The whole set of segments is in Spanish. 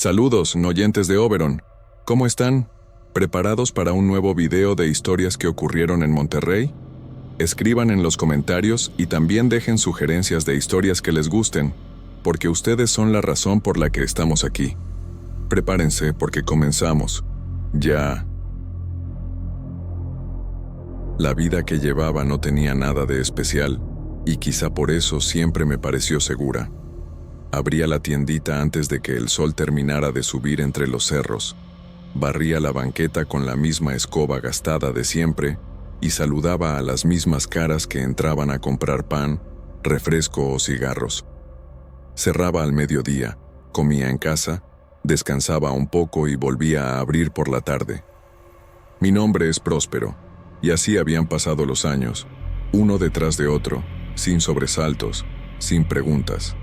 Saludos, oyentes de Oberon. ¿Cómo están? ¿Preparados para un nuevo video de historias que ocurrieron en Monterrey? Escriban en los comentarios y también dejen sugerencias de historias que les gusten, porque ustedes son la razón por la que estamos aquí. Prepárense porque comenzamos. Ya. La vida que llevaba no tenía nada de especial, y quizá por eso siempre me pareció segura. Abría la tiendita antes de que el sol terminara de subir entre los cerros. Barría la banqueta con la misma escoba gastada de siempre y saludaba a las mismas caras que entraban a comprar pan, refresco o cigarros. Cerraba al mediodía, comía en casa, descansaba un poco y volvía a abrir por la tarde. Mi nombre es Próspero, y así habían pasado los años, uno detrás de otro, sin sobresaltos, sin preguntas.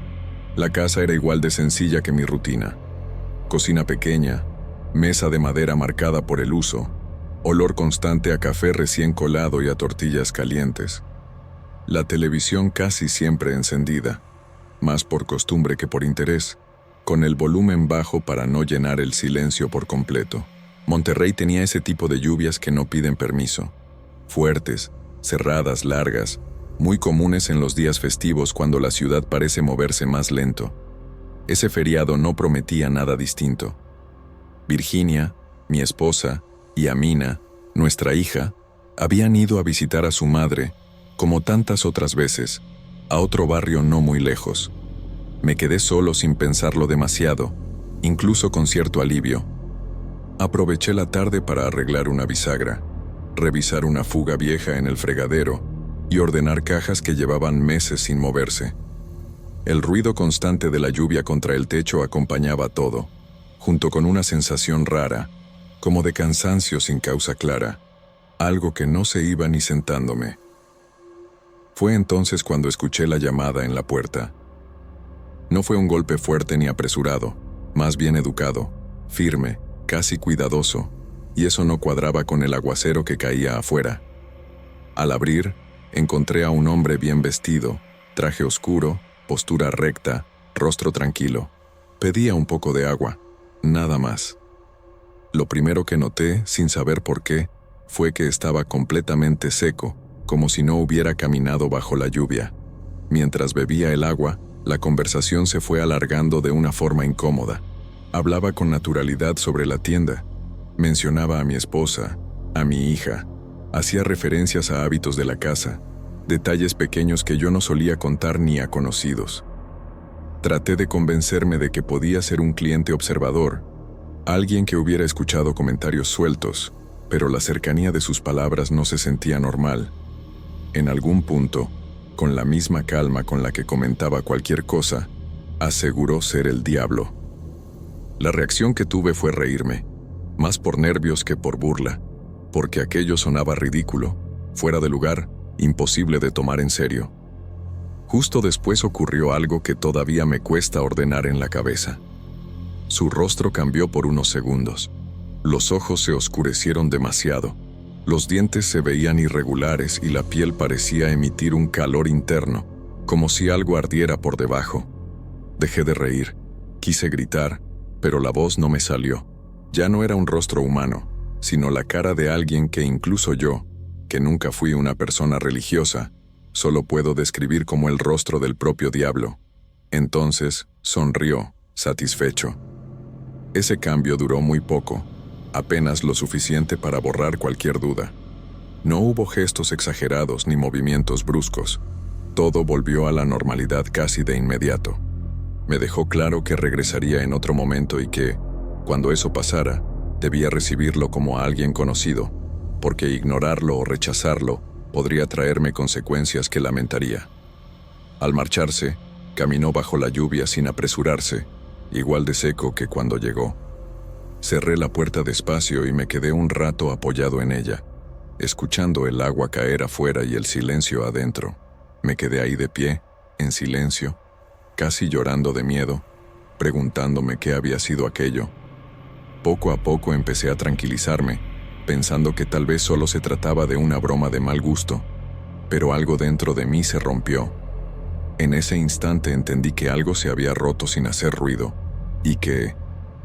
La casa era igual de sencilla que mi rutina. Cocina pequeña, mesa de madera marcada por el uso, olor constante a café recién colado y a tortillas calientes. La televisión casi siempre encendida, más por costumbre que por interés, con el volumen bajo para no llenar el silencio por completo. Monterrey tenía ese tipo de lluvias que no piden permiso. Fuertes, cerradas, largas, muy comunes en los días festivos cuando la ciudad parece moverse más lento. Ese feriado no prometía nada distinto. Virginia, mi esposa, y Amina, nuestra hija, habían ido a visitar a su madre, como tantas otras veces, a otro barrio no muy lejos. Me quedé solo sin pensarlo demasiado, incluso con cierto alivio. Aproveché la tarde para arreglar una bisagra, revisar una fuga vieja en el fregadero y ordenar cajas que llevaban meses sin moverse. El ruido constante de la lluvia contra el techo acompañaba todo, junto con una sensación rara, como de cansancio sin causa clara, algo que no se iba ni sentándome. Fue entonces cuando escuché la llamada en la puerta. No fue un golpe fuerte ni apresurado, más bien educado, firme, casi cuidadoso, y eso no cuadraba con el aguacero que caía afuera. Al abrir, encontré a un hombre bien vestido, traje oscuro, postura recta, rostro tranquilo. Pedía un poco de agua, nada más. Lo primero que noté, sin saber por qué, fue que estaba completamente seco, como si no hubiera caminado bajo la lluvia. Mientras bebía el agua, la conversación se fue alargando de una forma incómoda. Hablaba con naturalidad sobre la tienda. Mencionaba a mi esposa, a mi hija. Hacía referencias a hábitos de la casa, detalles pequeños que yo no solía contar ni a conocidos. Traté de convencerme de que podía ser un cliente observador, alguien que hubiera escuchado comentarios sueltos, pero la cercanía de sus palabras no se sentía normal. En algún punto, con la misma calma con la que comentaba cualquier cosa, aseguró ser el diablo. La reacción que tuve fue reírme, más por nervios que por burla, porque aquello sonaba ridículo, fuera de lugar, imposible de tomar en serio. Justo después ocurrió algo que todavía me cuesta ordenar en la cabeza. Su rostro cambió por unos segundos. Los ojos se oscurecieron demasiado. Los dientes se veían irregulares y la piel parecía emitir un calor interno, como si algo ardiera por debajo. Dejé de reír. Quise gritar, pero la voz no me salió. Ya no era un rostro humano, sino la cara de alguien que incluso yo, que nunca fui una persona religiosa, solo puedo describir como el rostro del propio diablo. Entonces, sonrió, satisfecho. Ese cambio duró muy poco, apenas lo suficiente para borrar cualquier duda. No hubo gestos exagerados ni movimientos bruscos. Todo volvió a la normalidad casi de inmediato. Me dejó claro que regresaría en otro momento y que, cuando eso pasara, debía recibirlo como a alguien conocido, porque ignorarlo o rechazarlo podría traerme consecuencias que lamentaría. Al marcharse, caminó bajo la lluvia sin apresurarse, igual de seco que cuando llegó. Cerré la puerta despacio y me quedé un rato apoyado en ella, escuchando el agua caer afuera y el silencio adentro. Me quedé ahí de pie, en silencio, casi llorando de miedo, preguntándome qué había sido aquello. Poco a poco empecé a tranquilizarme, pensando que tal vez solo se trataba de una broma de mal gusto, pero algo dentro de mí se rompió. En ese instante entendí que algo se había roto sin hacer ruido, y que,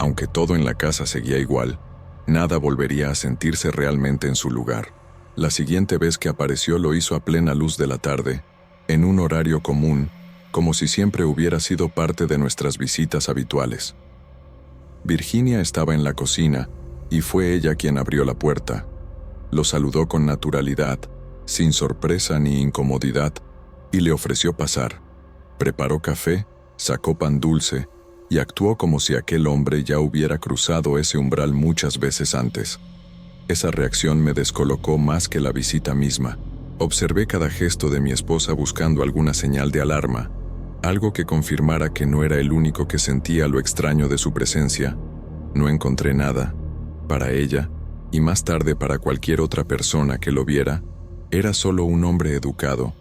Aunque todo en la casa seguía igual, nada volvería a sentirse realmente en su lugar. La siguiente vez que apareció lo hizo a plena luz de la tarde, en un horario común, como si siempre hubiera sido parte de nuestras visitas habituales. Virginia estaba en la cocina, y fue ella quien abrió la puerta. Lo saludó con naturalidad, sin sorpresa ni incomodidad, y le ofreció pasar. Preparó café, sacó pan dulce, y actuó como si aquel hombre ya hubiera cruzado ese umbral muchas veces antes. Esa reacción me descolocó más que la visita misma. Observé cada gesto de mi esposa buscando alguna señal de alarma, algo que confirmara que no era el único que sentía lo extraño de su presencia. No encontré nada. Para ella, y más tarde para cualquier otra persona que lo viera, era solo un hombre educado,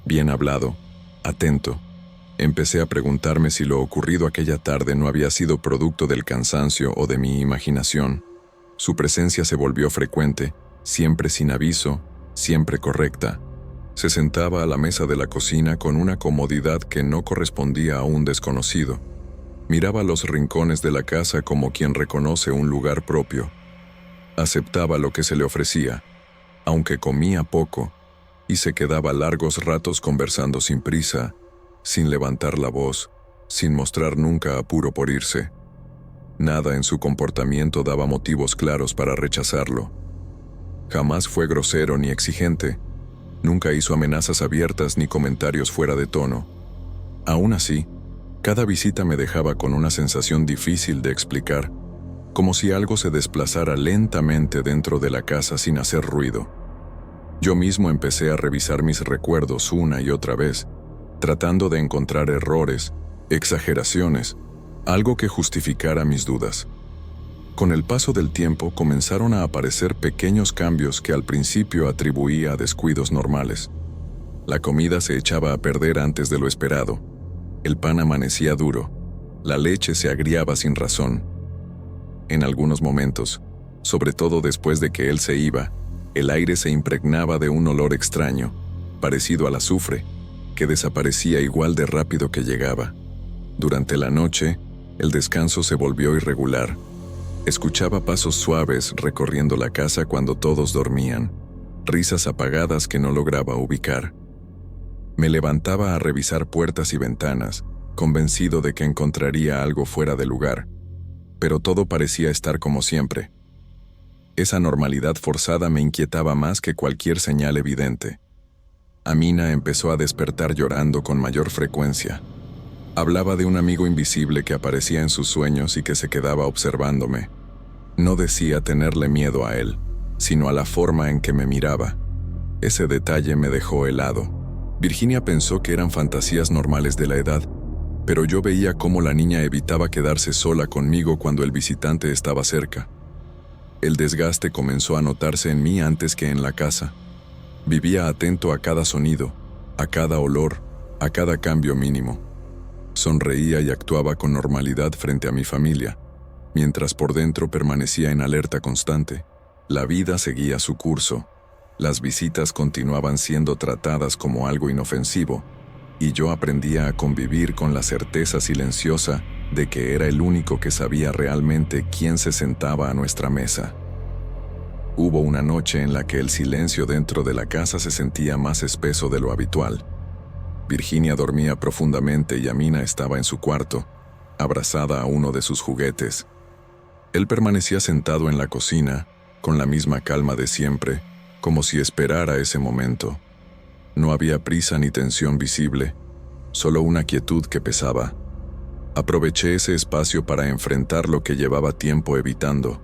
bien hablado, atento. Empecé a preguntarme si lo ocurrido aquella tarde no había sido producto del cansancio o de mi imaginación. Su presencia se volvió frecuente, siempre sin aviso, siempre correcta. Se sentaba a la mesa de la cocina con una comodidad que no correspondía a un desconocido. Miraba los rincones de la casa como quien reconoce un lugar propio. Aceptaba lo que se le ofrecía, aunque comía poco, y se quedaba largos ratos conversando sin prisa, sin levantar la voz, sin mostrar nunca apuro por irse. Nada en su comportamiento daba motivos claros para rechazarlo. Jamás fue grosero ni exigente. Nunca hizo amenazas abiertas ni comentarios fuera de tono. Aún así, cada visita me dejaba con una sensación difícil de explicar, como si algo se desplazara lentamente dentro de la casa sin hacer ruido. Yo mismo empecé a revisar mis recuerdos una y otra vez, tratando de encontrar errores, exageraciones, algo que justificara mis dudas. Con el paso del tiempo comenzaron a aparecer pequeños cambios que al principio atribuía a descuidos normales. La comida se echaba a perder antes de lo esperado. El pan amanecía duro. La leche se agriaba sin razón. En algunos momentos, sobre todo después de que él se iba, el aire se impregnaba de un olor extraño, parecido al azufre, que desaparecía igual de rápido que llegaba. Durante la noche, el descanso se volvió irregular. Escuchaba pasos suaves recorriendo la casa cuando todos dormían, risas apagadas que no lograba ubicar. Me levantaba a revisar puertas y ventanas, convencido de que encontraría algo fuera de lugar, pero todo parecía estar como siempre. Esa normalidad forzada me inquietaba más que cualquier señal evidente. Amina empezó a despertar llorando con mayor frecuencia. Hablaba de un amigo invisible que aparecía en sus sueños y que se quedaba observándome. No decía tenerle miedo a él, sino a la forma en que me miraba. Ese detalle me dejó helado. Virginia pensó que eran fantasías normales de la edad, pero yo veía cómo la niña evitaba quedarse sola conmigo cuando el visitante estaba cerca. El desgaste comenzó a notarse en mí antes que en la casa. Vivía atento a cada sonido, a cada olor, a cada cambio mínimo. Sonreía y actuaba con normalidad frente a mi familia, mientras por dentro permanecía en alerta constante. La vida seguía su curso. Las visitas continuaban siendo tratadas como algo inofensivo, y yo aprendía a convivir con la certeza silenciosa de que era el único que sabía realmente quién se sentaba a nuestra mesa. Hubo una noche en la que el silencio dentro de la casa se sentía más espeso de lo habitual. Virginia dormía profundamente y Amina estaba en su cuarto, abrazada a uno de sus juguetes. Él permanecía sentado en la cocina, con la misma calma de siempre, como si esperara ese momento. No había prisa ni tensión visible, solo una quietud que pesaba. Aproveché ese espacio para enfrentar lo que llevaba tiempo evitando.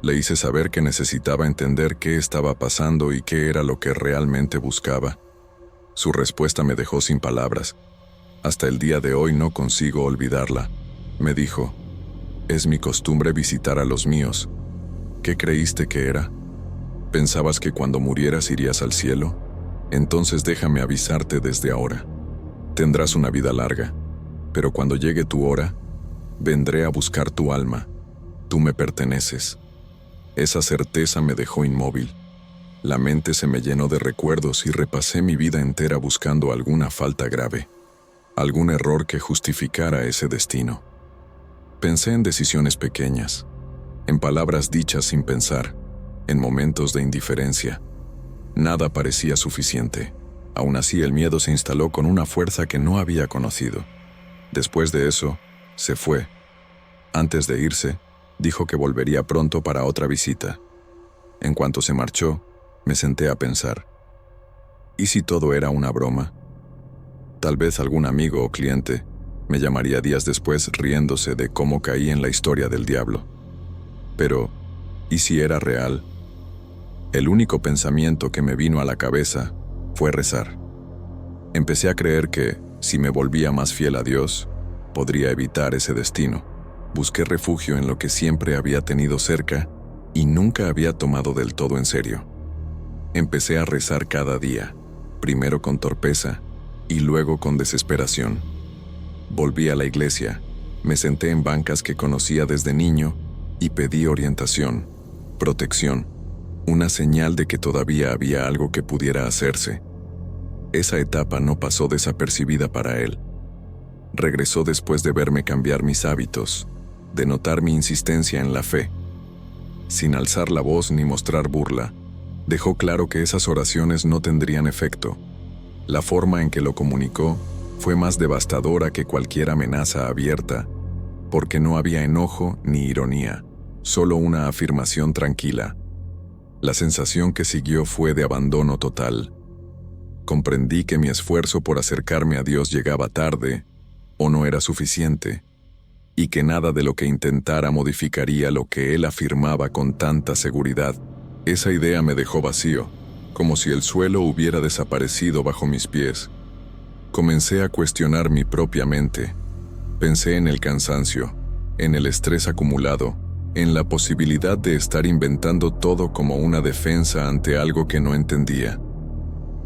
Le hice saber que necesitaba entender qué estaba pasando y qué era lo que realmente buscaba. Su respuesta me dejó sin palabras. Hasta el día de hoy no consigo olvidarla. Me dijo: «Es mi costumbre visitar a los míos. ¿Qué creíste que era? ¿Pensabas que cuando murieras irías al cielo? Entonces déjame avisarte desde ahora. Tendrás una vida larga, pero cuando llegue tu hora, vendré a buscar tu alma. Tú me perteneces». Esa certeza me dejó inmóvil. La mente se me llenó de recuerdos y repasé mi vida entera buscando alguna falta grave, algún error que justificara ese destino. Pensé en decisiones pequeñas, en palabras dichas sin pensar, en momentos de indiferencia. Nada parecía suficiente. Aún así, el miedo se instaló con una fuerza que no había conocido. Después de eso, se fue. Antes de irse, dijo que volvería pronto para otra visita. En cuanto se marchó, me senté a pensar. ¿Y si todo era una broma? Tal vez algún amigo o cliente me llamaría días después riéndose de cómo caí en la historia del diablo. Pero, ¿y si era real? El único pensamiento que me vino a la cabeza fue rezar. Empecé a creer que, si me volvía más fiel a Dios, podría evitar ese destino. Busqué refugio en lo que siempre había tenido cerca y nunca había tomado del todo en serio. Empecé a rezar cada día, primero con torpeza y luego con desesperación. Volví a la iglesia, me senté en bancas que conocía desde niño y pedí orientación, protección, una señal de que todavía había algo que pudiera hacerse. Esa etapa no pasó desapercibida para él. Regresó después de verme cambiar mis hábitos, de notar mi insistencia en la fe. Sin alzar la voz ni mostrar burla, dejó claro que esas oraciones no tendrían efecto. La forma en que lo comunicó fue más devastadora que cualquier amenaza abierta, porque no había enojo ni ironía, solo una afirmación tranquila. La sensación que siguió fue de abandono total. Comprendí que mi esfuerzo por acercarme a Dios llegaba tarde, o no era suficiente, y que nada de lo que intentara modificaría lo que él afirmaba con tanta seguridad. Esa idea me dejó vacío, como si el suelo hubiera desaparecido bajo mis pies. Comencé a cuestionar mi propia mente. Pensé en el cansancio, en el estrés acumulado, en la posibilidad de estar inventando todo como una defensa ante algo que no entendía.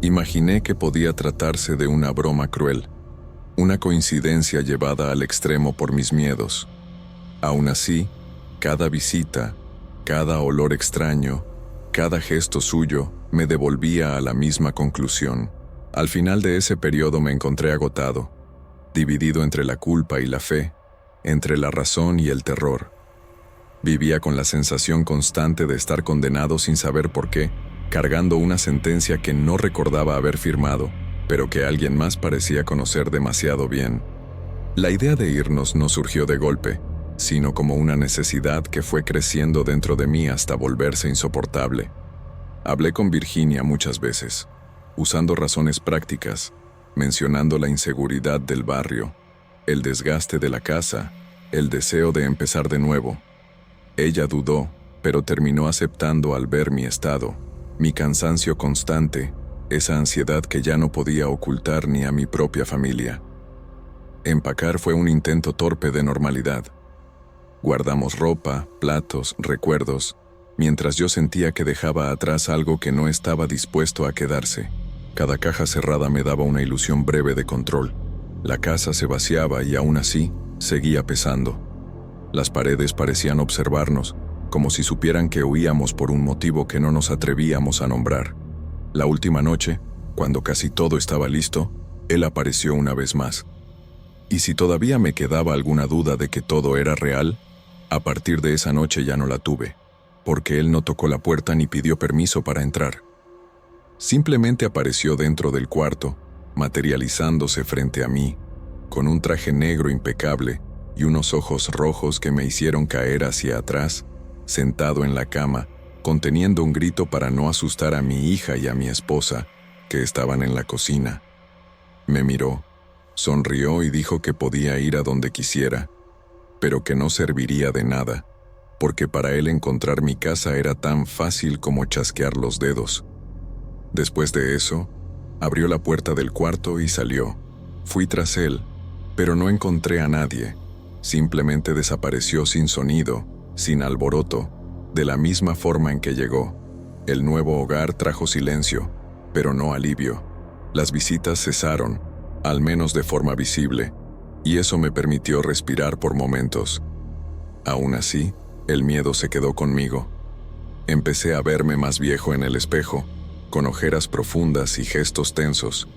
Imaginé que podía tratarse de una broma cruel, una coincidencia llevada al extremo por mis miedos. Aún así, cada visita, cada olor extraño, cada gesto suyo me devolvía a la misma conclusión. Al final de ese periodo me encontré agotado, dividido entre la culpa y la fe, entre la razón y el terror. Vivía con la sensación constante de estar condenado sin saber por qué, cargando una sentencia que no recordaba haber firmado, pero que alguien más parecía conocer demasiado bien. La idea de irnos no surgió de golpe, sino como una necesidad que fue creciendo dentro de mí hasta volverse insoportable. Hablé con Virginia muchas veces, usando razones prácticas, mencionando la inseguridad del barrio, el desgaste de la casa, el deseo de empezar de nuevo. Ella dudó, pero terminó aceptando al ver mi estado, mi cansancio constante, esa ansiedad que ya no podía ocultar ni a mi propia familia. Empacar fue un intento torpe de normalidad. Guardamos ropa, platos, recuerdos, mientras yo sentía que dejaba atrás algo que no estaba dispuesto a quedarse. Cada caja cerrada me daba una ilusión breve de control. La casa se vaciaba y aún así seguía pesando. Las paredes parecían observarnos, como si supieran que huíamos por un motivo que no nos atrevíamos a nombrar. La última noche, cuando casi todo estaba listo, él apareció una vez más. Y si todavía me quedaba alguna duda de que todo era real, a partir de esa noche ya no la tuve, porque él no tocó la puerta ni pidió permiso para entrar. Simplemente apareció dentro del cuarto, materializándose frente a mí, con un traje negro impecable y unos ojos rojos que me hicieron caer hacia atrás, sentado en la cama, conteniendo un grito para no asustar a mi hija y a mi esposa, que estaban en la cocina. Me miró, sonrió y dijo que podía ir a donde quisiera, pero que no serviría de nada, porque para él encontrar mi casa era tan fácil como chasquear los dedos. Después de eso, abrió la puerta del cuarto y salió. Fui tras él, pero no encontré a nadie. Simplemente desapareció sin sonido, sin alboroto, de la misma forma en que llegó. El nuevo hogar trajo silencio, pero no alivio. Las visitas cesaron, al menos de forma visible, y eso me permitió respirar por momentos. Aún así, el miedo se quedó conmigo. Empecé a verme más viejo en el espejo, con ojeras profundas y gestos tensos.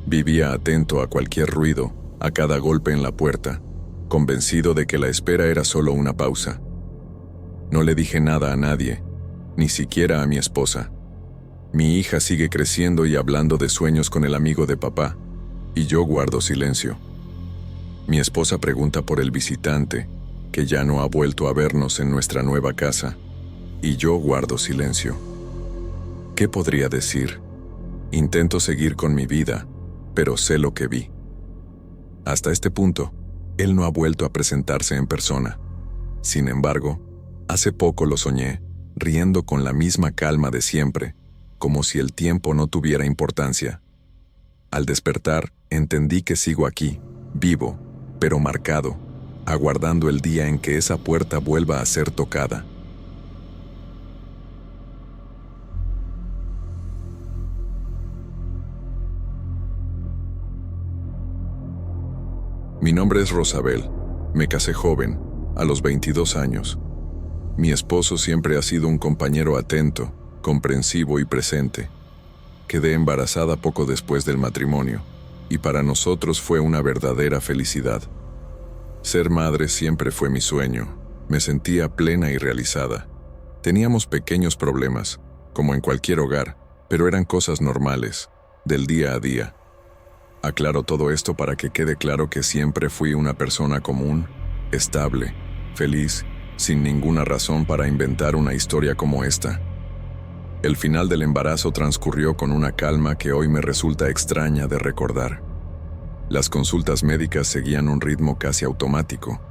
Vivía atento a cualquier ruido, a cada golpe en la puerta. convencido de que la espera era solo una pausa. No le dije nada a nadie, ni siquiera a mi esposa. Mi hija sigue creciendo y hablando de sueños con el amigo de papá, y yo guardo silencio. Mi esposa pregunta por el visitante, que ya no ha vuelto a vernos en nuestra nueva casa, y yo guardo silencio. ¿Qué podría decir? Intento seguir con mi vida, pero sé lo que vi. Hasta este punto, él no ha vuelto a presentarse en persona. Sin embargo, hace poco lo soñé, riendo con la misma calma de siempre, como si el tiempo no tuviera importancia. Al despertar, entendí que sigo aquí, vivo, pero marcado, aguardando el día en que esa puerta vuelva a ser tocada. Mi nombre es Rosabel. Me casé joven, a los 22 años. Mi esposo siempre ha sido un compañero atento, comprensivo y presente. Quedé embarazada poco después del matrimonio, y para nosotros fue una verdadera felicidad. Ser madre siempre fue mi sueño. Me sentía plena y realizada. Teníamos pequeños problemas, como en cualquier hogar, pero eran cosas normales, del día a día. Aclaro todo esto para que quede claro que siempre fui una persona común, estable, feliz, sin ninguna razón para inventar una historia como esta. El final del embarazo transcurrió con una calma que hoy me resulta extraña de recordar. Las consultas médicas seguían un ritmo casi automático.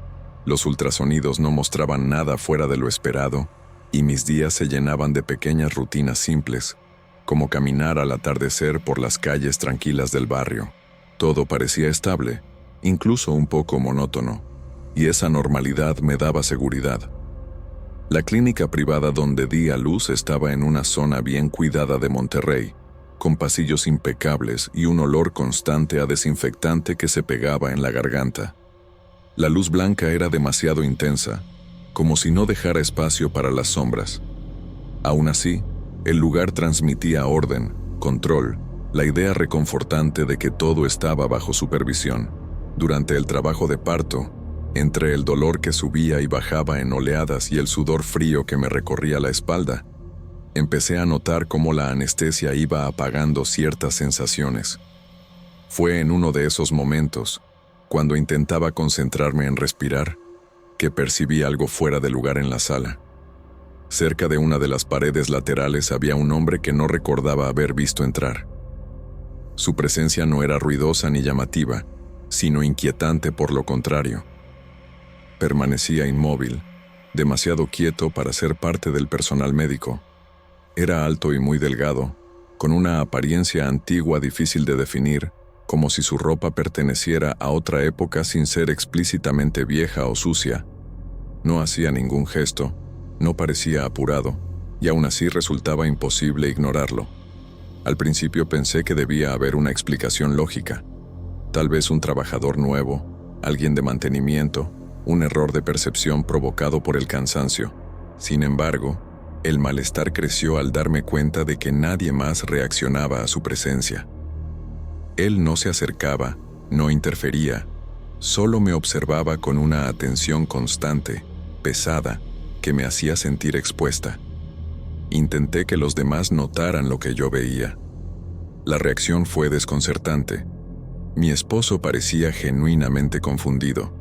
Los ultrasonidos no mostraban nada fuera de lo esperado, y mis días se llenaban de pequeñas rutinas simples, como caminar al atardecer por las calles tranquilas del barrio. Todo parecía estable, incluso un poco monótono, y esa normalidad me daba seguridad. La clínica privada donde di a luz estaba en una zona bien cuidada de Monterrey, con pasillos impecables y un olor constante a desinfectante que se pegaba en la garganta. La luz blanca era demasiado intensa, como si no dejara espacio para las sombras. Aún así, el lugar transmitía orden, control, la idea reconfortante de que todo estaba bajo supervisión. Durante el trabajo de parto, entre el dolor que subía y bajaba en oleadas y el sudor frío que me recorría la espalda, empecé a notar cómo la anestesia iba apagando ciertas sensaciones. Fue en uno de esos momentos, cuando intentaba concentrarme en respirar, que percibí algo fuera de lugar en la sala. Cerca de una de las paredes laterales había un hombre que no recordaba haber visto entrar. Su presencia no era ruidosa ni llamativa, sino inquietante por lo contrario. Permanecía inmóvil, demasiado quieto para ser parte del personal médico. Era alto y muy delgado, con una apariencia antigua difícil de definir, como si su ropa perteneciera a otra época sin ser explícitamente vieja o sucia. No hacía ningún gesto, no parecía apurado, y aún así resultaba imposible ignorarlo. Al principio pensé que debía haber una explicación lógica. Tal vez un trabajador nuevo, alguien de mantenimiento, un error de percepción provocado por el cansancio. Sin embargo, el malestar creció al darme cuenta de que nadie más reaccionaba a su presencia. Él no se acercaba, no interfería, solo me observaba con una atención constante, pesada, que me hacía sentir expuesta. Intenté que los demás notaran lo que yo veía. La reacción fue desconcertante. Mi esposo parecía genuinamente confundido.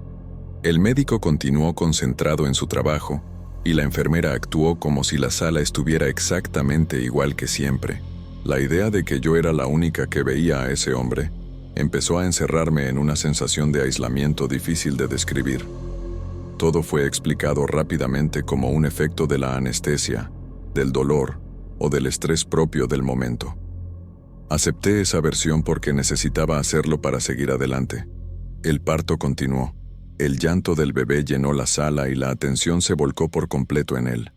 El médico continuó concentrado en su trabajo, y la enfermera actuó como si la sala estuviera exactamente igual que siempre. La idea de que yo era la única que veía a ese hombre empezó a encerrarme en una sensación de aislamiento difícil de describir. Todo fue explicado rápidamente como un efecto de la anestesia, del dolor o del estrés propio del momento. Acepté esa versión porque necesitaba hacerlo para seguir adelante. El parto continuó. El llanto del bebé llenó la sala y la atención se volcó por completo en él.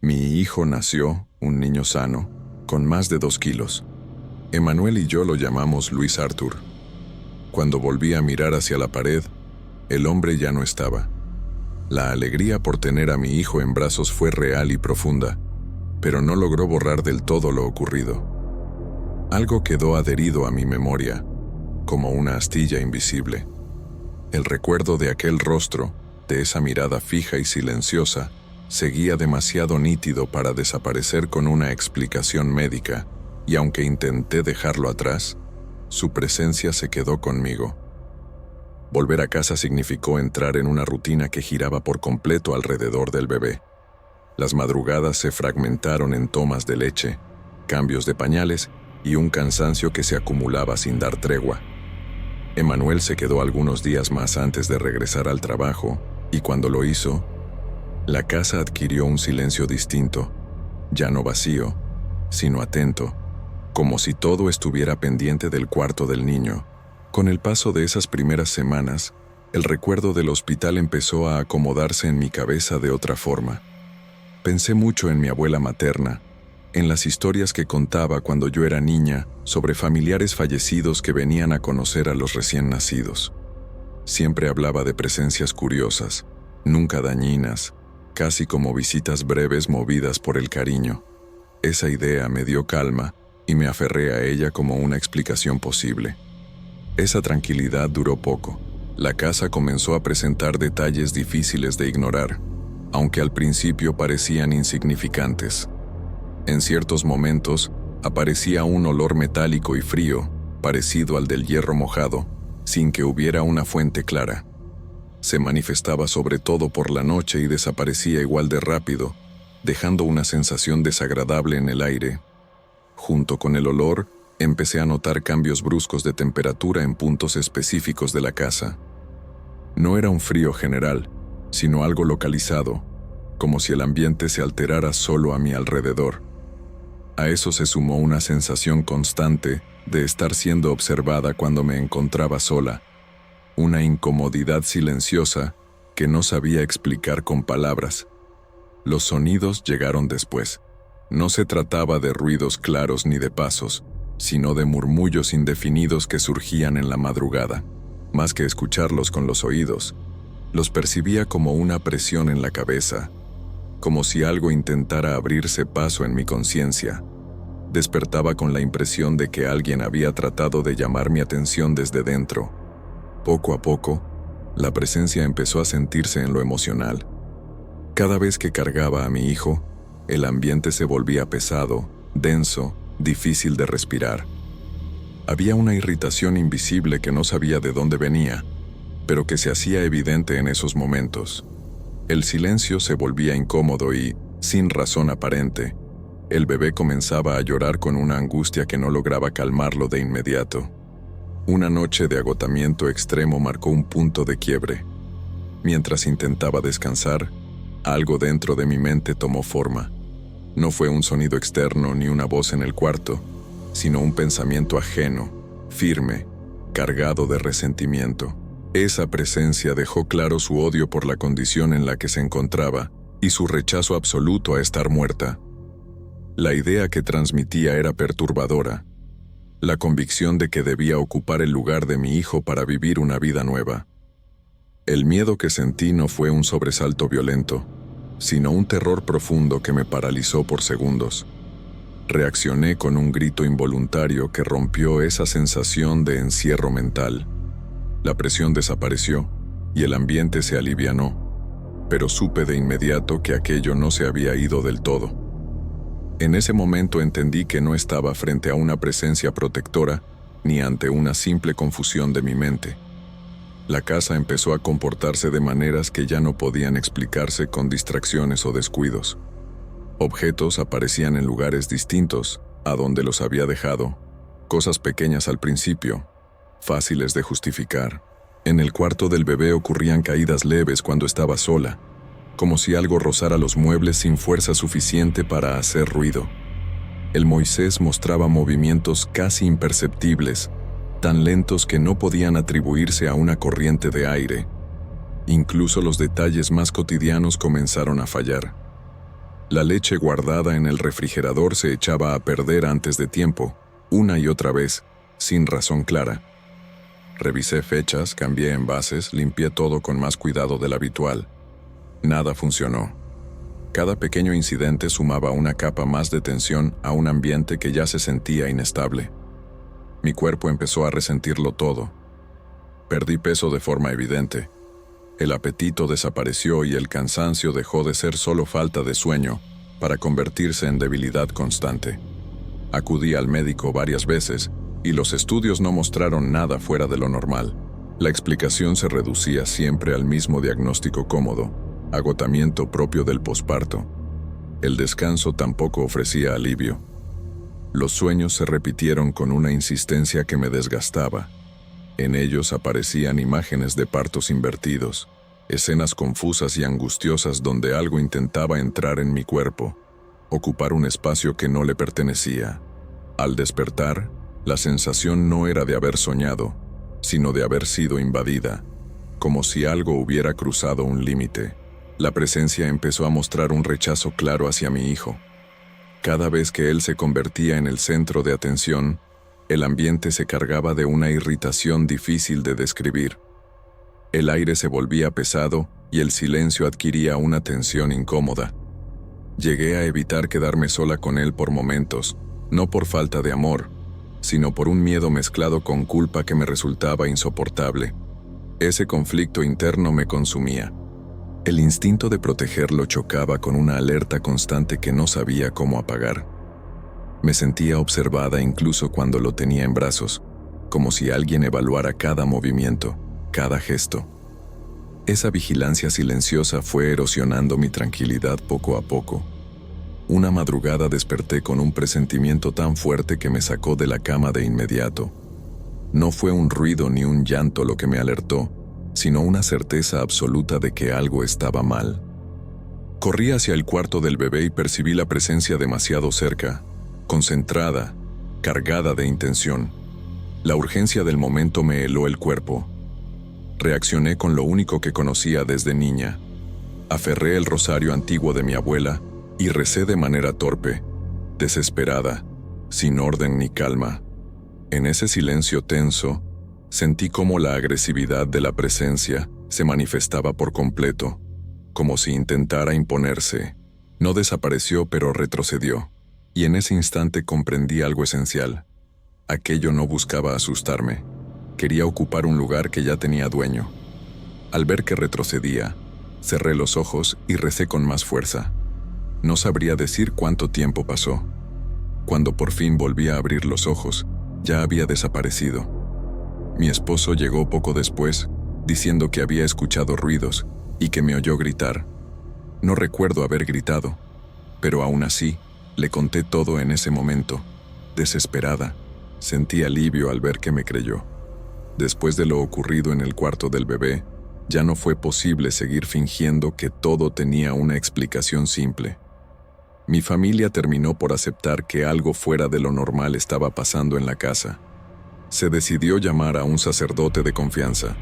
Mi hijo nació, un niño sano, con más de 2 kilos. Emanuel y yo lo llamamos Luis Arthur. Cuando volví a mirar hacia la pared, el hombre ya no estaba. La alegría por tener a mi hijo en brazos fue real y profunda, pero no logró borrar del todo lo ocurrido. Algo quedó adherido a mi memoria, como una astilla invisible. El recuerdo de aquel rostro, de esa mirada fija y silenciosa, seguía demasiado nítido para desaparecer con una explicación médica, y aunque intenté dejarlo atrás, su presencia se quedó conmigo. Volver a casa significó entrar en una rutina que giraba por completo alrededor del bebé. Las madrugadas se fragmentaron en tomas de leche, cambios de pañales y un cansancio que se acumulaba sin dar tregua. Emanuel se quedó algunos días más antes de regresar al trabajo, y cuando lo hizo, la casa adquirió un silencio distinto, ya no vacío, sino atento, como si todo estuviera pendiente del cuarto del niño. Con el paso de esas primeras semanas, el recuerdo del hospital empezó a acomodarse en mi cabeza de otra forma. Pensé mucho en mi abuela materna, en las historias que contaba cuando yo era niña sobre familiares fallecidos que venían a conocer a los recién nacidos. Siempre hablaba de presencias curiosas, nunca dañinas, casi como visitas breves movidas por el cariño. Esa idea me dio calma y me aferré a ella como una explicación posible. Esa tranquilidad duró poco. La casa comenzó a presentar detalles difíciles de ignorar, aunque al principio parecían insignificantes. En ciertos momentos, aparecía un olor metálico y frío, parecido al del hierro mojado, sin que hubiera una fuente clara. Se manifestaba sobre todo por la noche y desaparecía igual de rápido, dejando una sensación desagradable en el aire. Junto con el olor, empecé a notar cambios bruscos de temperatura en puntos específicos de la casa. No era un frío general, sino algo localizado, como si el ambiente se alterara solo a mi alrededor. A eso se sumó una sensación constante de estar siendo observada cuando me encontraba sola, una incomodidad silenciosa que no sabía explicar con palabras. Los sonidos llegaron después. No se trataba de ruidos claros ni de pasos, sino de murmullos indefinidos que surgían en la madrugada. Más que escucharlos con los oídos, los percibía como una presión en la cabeza, como si algo intentara abrirse paso en mi conciencia. Despertaba con la impresión de que alguien había tratado de llamar mi atención desde dentro. Poco a poco, la presencia empezó a sentirse en lo emocional. Cada vez que cargaba a mi hijo, el ambiente se volvía pesado, denso, difícil de respirar. Había una irritación invisible que no sabía de dónde venía, pero que se hacía evidente en esos momentos. El silencio se volvía incómodo y, sin razón aparente, el bebé comenzaba a llorar con una angustia que no lograba calmarlo de inmediato. Una noche de agotamiento extremo marcó un punto de quiebre. Mientras intentaba descansar, algo dentro de mi mente tomó forma. No fue un sonido externo ni una voz en el cuarto, sino un pensamiento ajeno, firme, cargado de resentimiento. Esa presencia dejó claro su odio por la condición en la que se encontraba y su rechazo absoluto a estar muerta. La idea que transmitía era perturbadora, la convicción de que debía ocupar el lugar de mi hijo para vivir una vida nueva. El miedo que sentí no fue un sobresalto violento, sino un terror profundo que me paralizó por segundos. Reaccioné con un grito involuntario que rompió esa sensación de encierro mental. La presión desapareció y el ambiente se alivianó, pero supe de inmediato que aquello no se había ido del todo. En ese momento entendí que no estaba frente a una presencia protectora ni ante una simple confusión de mi mente. La casa empezó a comportarse de maneras que ya no podían explicarse con distracciones o descuidos. Objetos aparecían en lugares distintos a donde los había dejado, cosas pequeñas al principio, fáciles de justificar. En el cuarto del bebé ocurrían caídas leves cuando estaba sola, como si algo rozara los muebles sin fuerza suficiente para hacer ruido. El Moisés mostraba movimientos casi imperceptibles, tan lentos que no podían atribuirse a una corriente de aire. Incluso los detalles más cotidianos comenzaron a fallar. La leche guardada en el refrigerador se echaba a perder antes de tiempo, una y otra vez, sin razón clara. Revisé fechas, cambié envases, limpié todo con más cuidado del habitual. Nada funcionó. Cada pequeño incidente sumaba una capa más de tensión a un ambiente que ya se sentía inestable. Mi cuerpo empezó a resentirlo todo. Perdí peso de forma evidente. El apetito desapareció y el cansancio dejó de ser solo falta de sueño para convertirse en debilidad constante. Acudí al médico varias veces y los estudios no mostraron nada fuera de lo normal. La explicación se reducía siempre al mismo diagnóstico cómodo: agotamiento propio del posparto. El descanso tampoco ofrecía alivio. Los sueños se repitieron con una insistencia que me desgastaba. En ellos aparecían imágenes de partos invertidos, escenas confusas y angustiosas donde algo intentaba entrar en mi cuerpo, ocupar un espacio que no le pertenecía. Al despertar, la sensación no era de haber soñado, sino de haber sido invadida, como si algo hubiera cruzado un límite. La presencia empezó a mostrar un rechazo claro hacia mi hijo. Cada vez que él se convertía en el centro de atención, el ambiente se cargaba de una irritación difícil de describir. El aire se volvía pesado y el silencio adquiría una tensión incómoda. Llegué a evitar quedarme sola con él por momentos, no por falta de amor, sino por un miedo mezclado con culpa que me resultaba insoportable. Ese conflicto interno me consumía. El instinto de protegerlo chocaba con una alerta constante que no sabía cómo apagar. Me sentía observada incluso cuando lo tenía en brazos, como si alguien evaluara cada movimiento, cada gesto. Esa vigilancia silenciosa fue erosionando mi tranquilidad poco a poco. Una madrugada desperté con un presentimiento tan fuerte que me sacó de la cama de inmediato. No fue un ruido ni un llanto lo que me alertó, sino una certeza absoluta de que algo estaba mal. Corrí hacia el cuarto del bebé y percibí la presencia demasiado cerca, concentrada, cargada de intención. La urgencia del momento me heló el cuerpo. Reaccioné con lo único que conocía desde niña. Aferré el rosario antiguo de mi abuela y recé de manera torpe, desesperada, sin orden ni calma. En ese silencio tenso, sentí cómo la agresividad de la presencia se manifestaba por completo, como si intentara imponerse. No desapareció, pero retrocedió, y en ese instante comprendí algo esencial. Aquello no buscaba asustarme, quería ocupar un lugar que ya tenía dueño. Al ver que retrocedía, cerré los ojos y recé con más fuerza. No sabría decir cuánto tiempo pasó. Cuando por fin volví a abrir los ojos, ya había desaparecido. Mi esposo llegó poco después, diciendo que había escuchado ruidos y que me oyó gritar. No recuerdo haber gritado, pero aún así, le conté todo en ese momento. Desesperada, sentí alivio al ver que me creyó. Después de lo ocurrido en el cuarto del bebé, ya no fue posible seguir fingiendo que todo tenía una explicación simple. Mi familia terminó por aceptar que algo fuera de lo normal estaba pasando en la casa. Se decidió llamar a un sacerdote de confianza,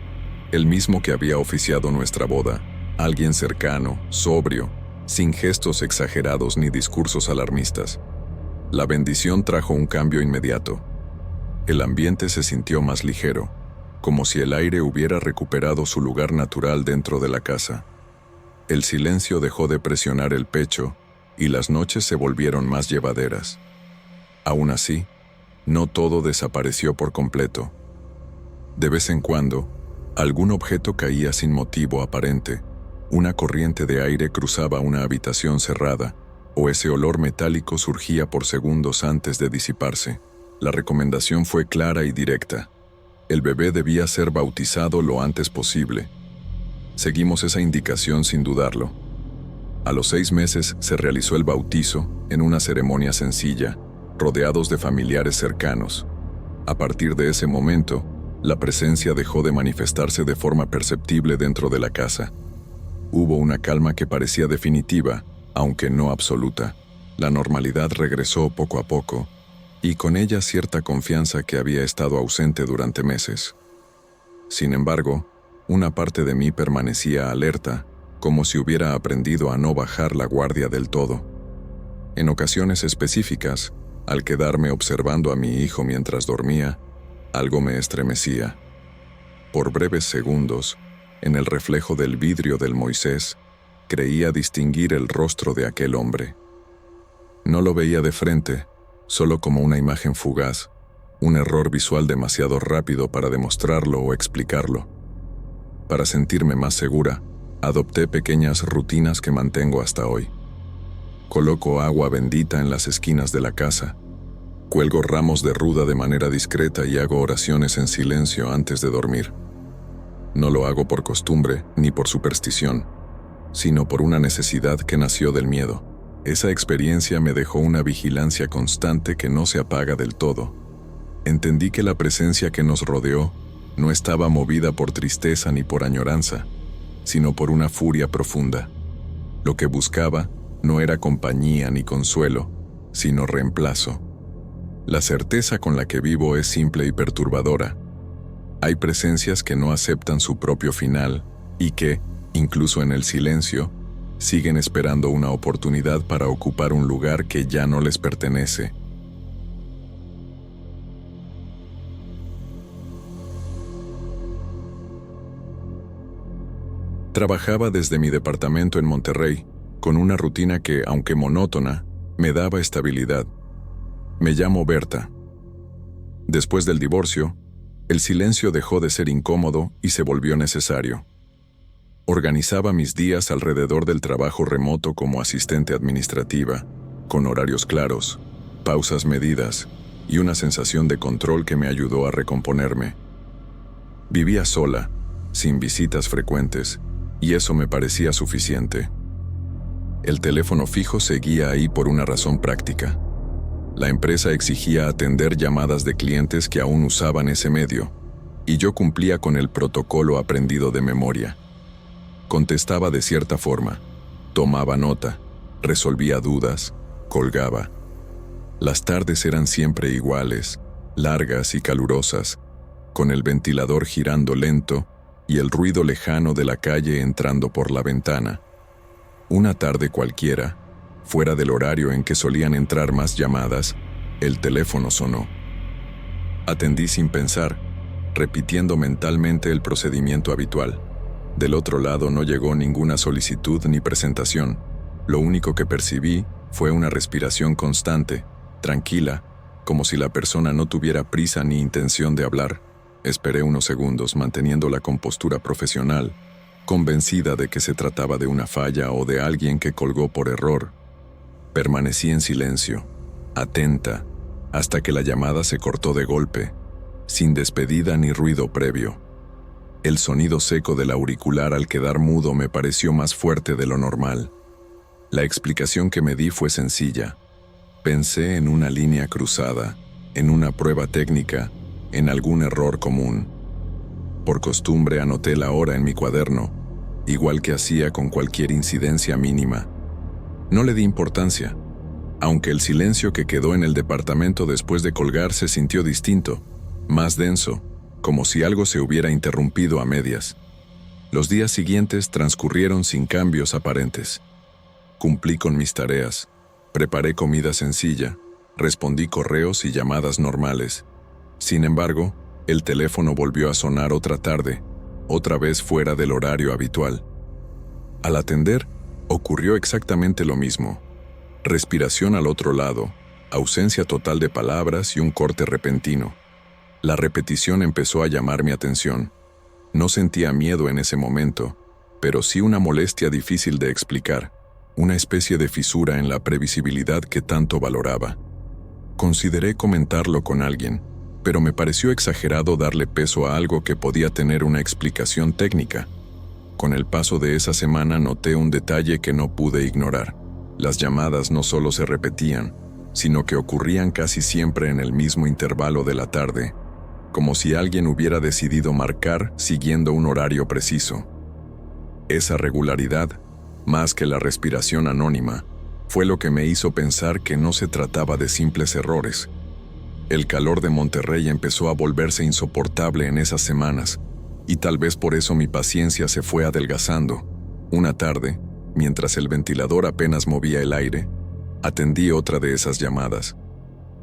el mismo que había oficiado nuestra boda, alguien cercano, sobrio, sin gestos exagerados ni discursos alarmistas. La bendición trajo un cambio inmediato. El ambiente se sintió más ligero, como si el aire hubiera recuperado su lugar natural dentro de la casa. El silencio dejó de presionar el pecho y las noches se volvieron más llevaderas. Aún así, no todo desapareció por completo. De vez en cuando, algún objeto caía sin motivo aparente, una corriente de aire cruzaba una habitación cerrada, o ese olor metálico surgía por segundos antes de disiparse. La recomendación fue clara y directa. El bebé debía ser bautizado lo antes posible. Seguimos esa indicación sin dudarlo. A los 6 meses se realizó el bautizo en una ceremonia sencilla, rodeados de familiares cercanos. A partir de ese momento, la presencia dejó de manifestarse de forma perceptible dentro de la casa. Hubo una calma que parecía definitiva, aunque no absoluta. La normalidad regresó poco a poco, y con ella cierta confianza que había estado ausente durante meses. Sin embargo, una parte de mí permanecía alerta, como si hubiera aprendido a no bajar la guardia del todo. En ocasiones específicas, al quedarme observando a mi hijo mientras dormía, algo me estremecía. Por breves segundos, en el reflejo del vidrio del Moisés, creía distinguir el rostro de aquel hombre. No lo veía de frente, solo como una imagen fugaz, un error visual demasiado rápido para demostrarlo o explicarlo. Para sentirme más segura, adopté pequeñas rutinas que mantengo hasta hoy. Coloco agua bendita en las esquinas de la casa. Cuelgo ramos de ruda de manera discreta y hago oraciones en silencio antes de dormir. No lo hago por costumbre ni por superstición, sino por una necesidad que nació del miedo. Esa experiencia me dejó una vigilancia constante que no se apaga del todo. Entendí que la presencia que nos rodeó no estaba movida por tristeza ni por añoranza, sino por una furia profunda. Lo que buscaba no era compañía ni consuelo, sino reemplazo. La certeza con la que vivo es simple y perturbadora. Hay presencias que no aceptan su propio final y que, incluso en el silencio, siguen esperando una oportunidad para ocupar un lugar que ya no les pertenece. Trabajaba desde mi departamento en Monterrey, con una rutina que, aunque monótona, me daba estabilidad. Me llamo Berta. Después del divorcio, el silencio dejó de ser incómodo y se volvió necesario. Organizaba mis días alrededor del trabajo remoto como asistente administrativa, con horarios claros, pausas medidas y una sensación de control que me ayudó a recomponerme. Vivía sola, sin visitas frecuentes, y eso me parecía suficiente. El teléfono fijo seguía ahí por una razón práctica. La empresa exigía atender llamadas de clientes que aún usaban ese medio, y yo cumplía con el protocolo aprendido de memoria. Contestaba de cierta forma, tomaba nota, resolvía dudas, colgaba. Las tardes eran siempre iguales, largas y calurosas, con el ventilador girando lento y el ruido lejano de la calle entrando por la ventana. Una tarde cualquiera, fuera del horario en que solían entrar más llamadas, el teléfono sonó. Atendí sin pensar, repitiendo mentalmente el procedimiento habitual. Del otro lado no llegó ninguna solicitud ni presentación. Lo único que percibí fue una respiración constante, tranquila, como si la persona no tuviera prisa ni intención de hablar. Esperé unos segundos manteniendo la compostura profesional, convencida de que se trataba de una falla o de alguien que colgó por error. Permanecí en silencio, atenta, hasta que la llamada se cortó de golpe, sin despedida ni ruido previo. El sonido seco del auricular al quedar mudo me pareció más fuerte de lo normal. La explicación que me di fue sencilla. Pensé en una línea cruzada, en una prueba técnica, en algún error común. Por costumbre anoté la hora en mi cuaderno, igual que hacía con cualquier incidencia mínima. No le di importancia, aunque el silencio que quedó en el departamento después de colgar se sintió distinto, más denso, como si algo se hubiera interrumpido a medias. Los días siguientes transcurrieron sin cambios aparentes. Cumplí con mis tareas, preparé comida sencilla, respondí correos y llamadas normales. Sin embargo, el teléfono volvió a sonar otra tarde, otra vez fuera del horario habitual. Al atender, ocurrió exactamente lo mismo. Respiración al otro lado, ausencia total de palabras y un corte repentino. La repetición empezó a llamar mi atención. No sentía miedo en ese momento, pero sí una molestia difícil de explicar, una especie de fisura en la previsibilidad que tanto valoraba. Consideré comentarlo con alguien, pero me pareció exagerado darle peso a algo que podía tener una explicación técnica. Con el paso de esa semana noté un detalle que no pude ignorar. Las llamadas no solo se repetían, sino que ocurrían casi siempre en el mismo intervalo de la tarde, como si alguien hubiera decidido marcar siguiendo un horario preciso. Esa regularidad, más que la respiración anónima, fue lo que me hizo pensar que no se trataba de simples errores. El calor de Monterrey empezó a volverse insoportable en esas semanas, y tal vez por eso mi paciencia se fue adelgazando. Una tarde, mientras el ventilador apenas movía el aire, atendí otra de esas llamadas.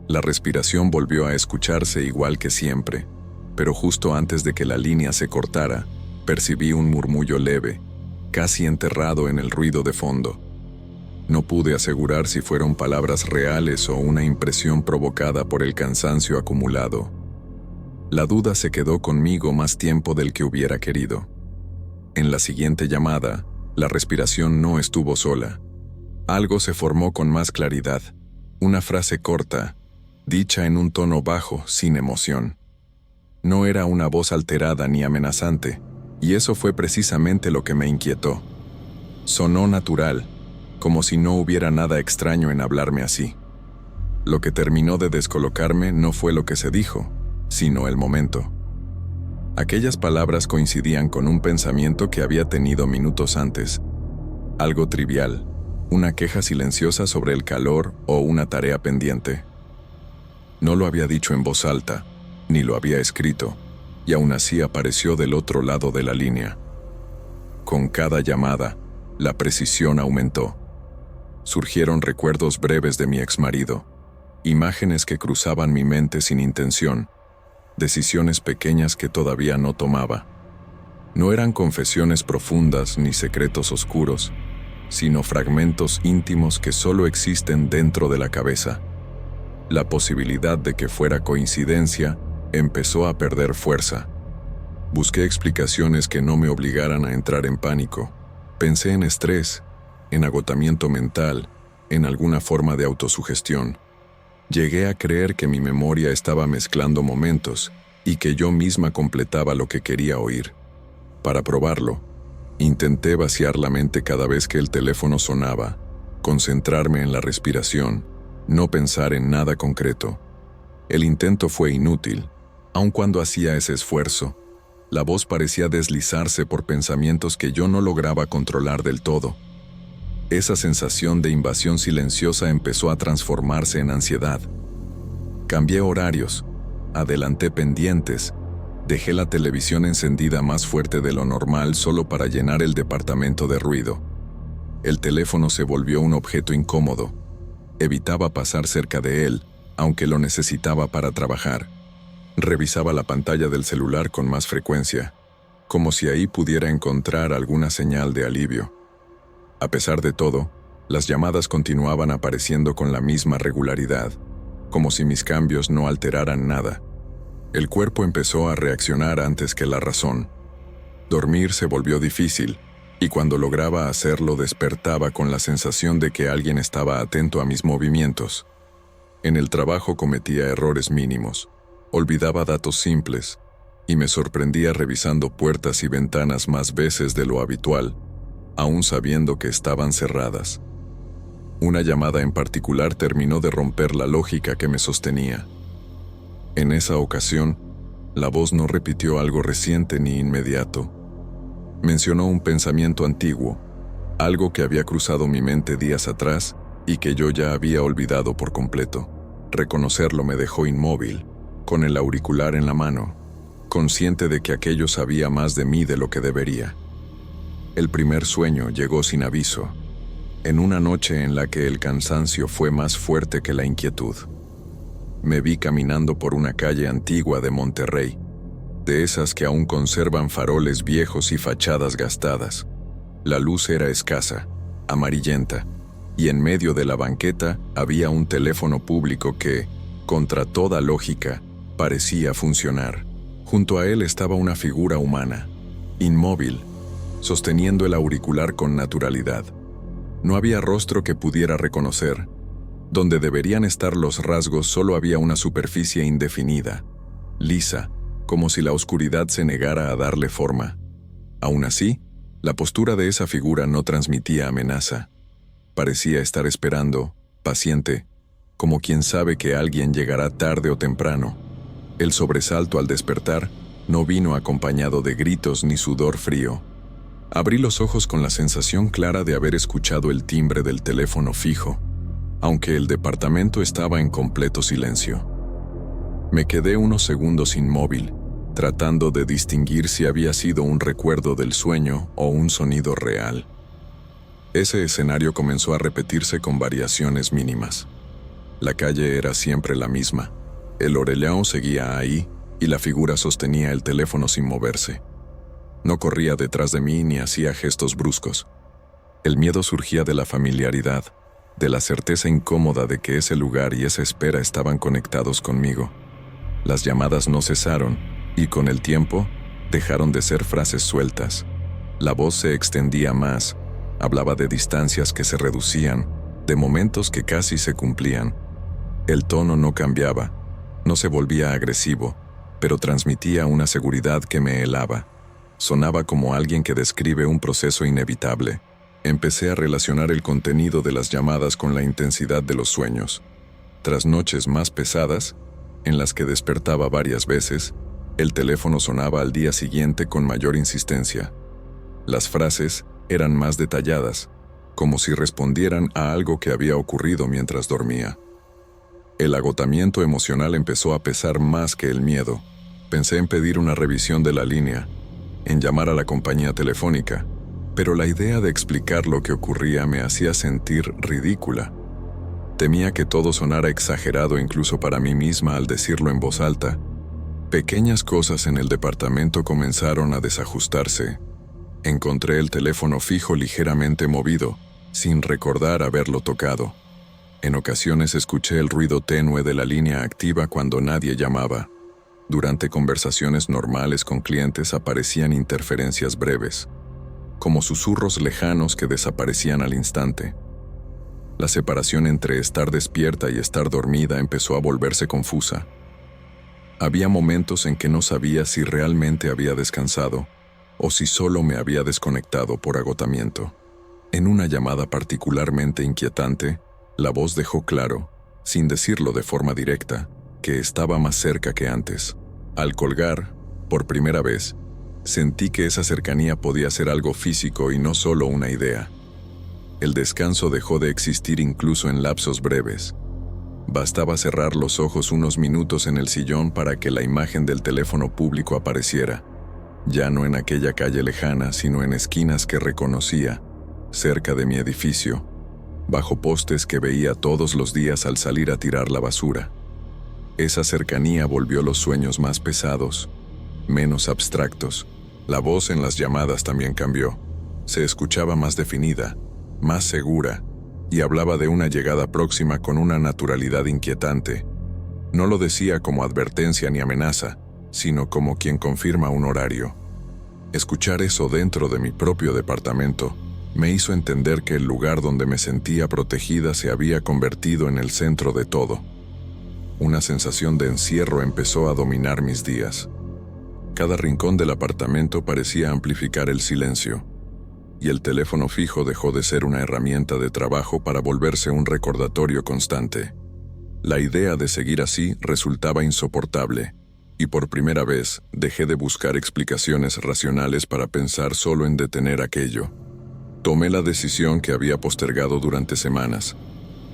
La respiración volvió a escucharse igual que siempre, pero justo antes de que la línea se cortara, percibí un murmullo leve, casi enterrado en el ruido de fondo. No pude asegurar si fueron palabras reales o una impresión provocada por el cansancio acumulado. La duda se quedó conmigo más tiempo del que hubiera querido. En la siguiente llamada, la respiración no estuvo sola. Algo se formó con más claridad. Una frase corta, dicha en un tono bajo, sin emoción. No era una voz alterada ni amenazante, y eso fue precisamente lo que me inquietó. Sonó natural, como si no hubiera nada extraño en hablarme así. Lo que terminó de descolocarme no fue lo que se dijo, sino el momento. Aquellas palabras coincidían con un pensamiento que había tenido minutos antes. Algo trivial, una queja silenciosa sobre el calor o una tarea pendiente. No lo había dicho en voz alta, ni lo había escrito, y aún así apareció del otro lado de la línea. Con cada llamada, la precisión aumentó. Surgieron recuerdos breves de mi exmarido, imágenes que cruzaban mi mente sin intención, decisiones pequeñas que todavía no tomaba. No eran confesiones profundas ni secretos oscuros, sino fragmentos íntimos que solo existen dentro de la cabeza. La posibilidad de que fuera coincidencia empezó a perder fuerza. Busqué explicaciones que no me obligaran a entrar en pánico. Pensé en estrés, en agotamiento mental, en alguna forma de autosugestión. Llegué a creer que mi memoria estaba mezclando momentos y que yo misma completaba lo que quería oír. Para probarlo, intenté vaciar la mente cada vez que el teléfono sonaba, concentrarme en la respiración, no pensar en nada concreto. El intento fue inútil. Aun cuando hacía ese esfuerzo, la voz parecía deslizarse por pensamientos que yo no lograba controlar del todo. Esa sensación de invasión silenciosa empezó a transformarse en ansiedad. Cambié horarios, adelanté pendientes, dejé la televisión encendida más fuerte de lo normal solo para llenar el departamento de ruido. El teléfono se volvió un objeto incómodo. Evitaba pasar cerca de él, aunque lo necesitaba para trabajar. Revisaba la pantalla del celular con más frecuencia, como si ahí pudiera encontrar alguna señal de alivio. A pesar de todo, las llamadas continuaban apareciendo con la misma regularidad, como si mis cambios no alteraran nada. El cuerpo empezó a reaccionar antes que la razón. Dormir se volvió difícil, y cuando lograba hacerlo despertaba con la sensación de que alguien estaba atento a mis movimientos. En el trabajo cometía errores mínimos, olvidaba datos simples, y me sorprendía revisando puertas y ventanas más veces de lo habitual, aún sabiendo que estaban cerradas. Una llamada en particular terminó de romper la lógica que me sostenía. En esa ocasión, la voz no repitió algo reciente ni inmediato. Mencionó un pensamiento antiguo, algo que había cruzado mi mente días atrás y que yo ya había olvidado por completo. Reconocerlo me dejó inmóvil, con el auricular en la mano, consciente de que aquello sabía más de mí de lo que debería. El primer sueño llegó sin aviso, en una noche en la que el cansancio fue más fuerte que la inquietud. Me vi caminando por una calle antigua de Monterrey, de esas que aún conservan faroles viejos y fachadas gastadas. La luz era escasa, amarillenta, y en medio de la banqueta había un teléfono público que, contra toda lógica, parecía funcionar. Junto a él estaba una figura humana, inmóvil, sosteniendo el auricular con naturalidad. No había rostro que pudiera reconocer. Donde deberían estar los rasgos solo había una superficie indefinida, lisa, como si la oscuridad se negara a darle forma. Aún así, la postura de esa figura no transmitía amenaza. Parecía estar esperando, paciente, como quien sabe que alguien llegará tarde o temprano. El sobresalto al despertar no vino acompañado de gritos ni sudor frío. Abrí los ojos con la sensación clara de haber escuchado el timbre del teléfono fijo, aunque el departamento estaba en completo silencio. Me quedé unos segundos inmóvil, tratando de distinguir si había sido un recuerdo del sueño o un sonido real. Ese escenario comenzó a repetirse con variaciones mínimas. La calle era siempre la misma. El orellano seguía ahí y la figura sostenía el teléfono sin moverse. No corría detrás de mí ni hacía gestos bruscos. El miedo surgía de la familiaridad, de la certeza incómoda de que ese lugar y esa espera estaban conectados conmigo. Las llamadas no cesaron, y con el tiempo, dejaron de ser frases sueltas. La voz se extendía más, hablaba de distancias que se reducían, de momentos que casi se cumplían. El tono no cambiaba, no se volvía agresivo, pero transmitía una seguridad que me helaba. Sonaba como alguien que describe un proceso inevitable. Empecé a relacionar el contenido de las llamadas con la intensidad de los sueños. Tras noches más pesadas, en las que despertaba varias veces, el teléfono sonaba al día siguiente con mayor insistencia. Las frases eran más detalladas, como si respondieran a algo que había ocurrido mientras dormía. El agotamiento emocional empezó a pesar más que el miedo. Pensé en pedir una revisión de la línea, en llamar a la compañía telefónica, pero la idea de explicar lo que ocurría me hacía sentir ridícula. Temía que todo sonara exagerado incluso para mí misma al decirlo en voz alta. Pequeñas cosas en el departamento comenzaron a desajustarse. Encontré el teléfono fijo ligeramente movido, sin recordar haberlo tocado. En ocasiones escuché el ruido tenue de la línea activa cuando nadie llamaba. Durante conversaciones normales con clientes aparecían interferencias breves, como susurros lejanos que desaparecían al instante. La separación entre estar despierta y estar dormida empezó a volverse confusa. Había momentos en que no sabía si realmente había descansado o si solo me había desconectado por agotamiento. En una llamada particularmente inquietante, la voz dejó claro, sin decirlo de forma directa, que estaba más cerca que antes. Al colgar, por primera vez, sentí que esa cercanía podía ser algo físico y no solo una idea. El descanso dejó de existir incluso en lapsos breves. Bastaba cerrar los ojos unos minutos en el sillón para que la imagen del teléfono público apareciera, ya no en aquella calle lejana, sino en esquinas que reconocía, cerca de mi edificio, bajo postes que veía todos los días al salir a tirar la basura. Esa cercanía volvió los sueños más pesados, menos abstractos. La voz en las llamadas también cambió. Se escuchaba más definida, más segura, y hablaba de una llegada próxima con una naturalidad inquietante. No lo decía como advertencia ni amenaza, sino como quien confirma un horario. Escuchar eso dentro de mi propio departamento me hizo entender que el lugar donde me sentía protegida se había convertido en el centro de todo. Una sensación de encierro empezó a dominar mis días. Cada rincón del apartamento parecía amplificar el silencio, y el teléfono fijo dejó de ser una herramienta de trabajo para volverse un recordatorio constante. La idea de seguir así resultaba insoportable, y por primera vez dejé de buscar explicaciones racionales para pensar solo en detener aquello. Tomé la decisión que había postergado durante semanas.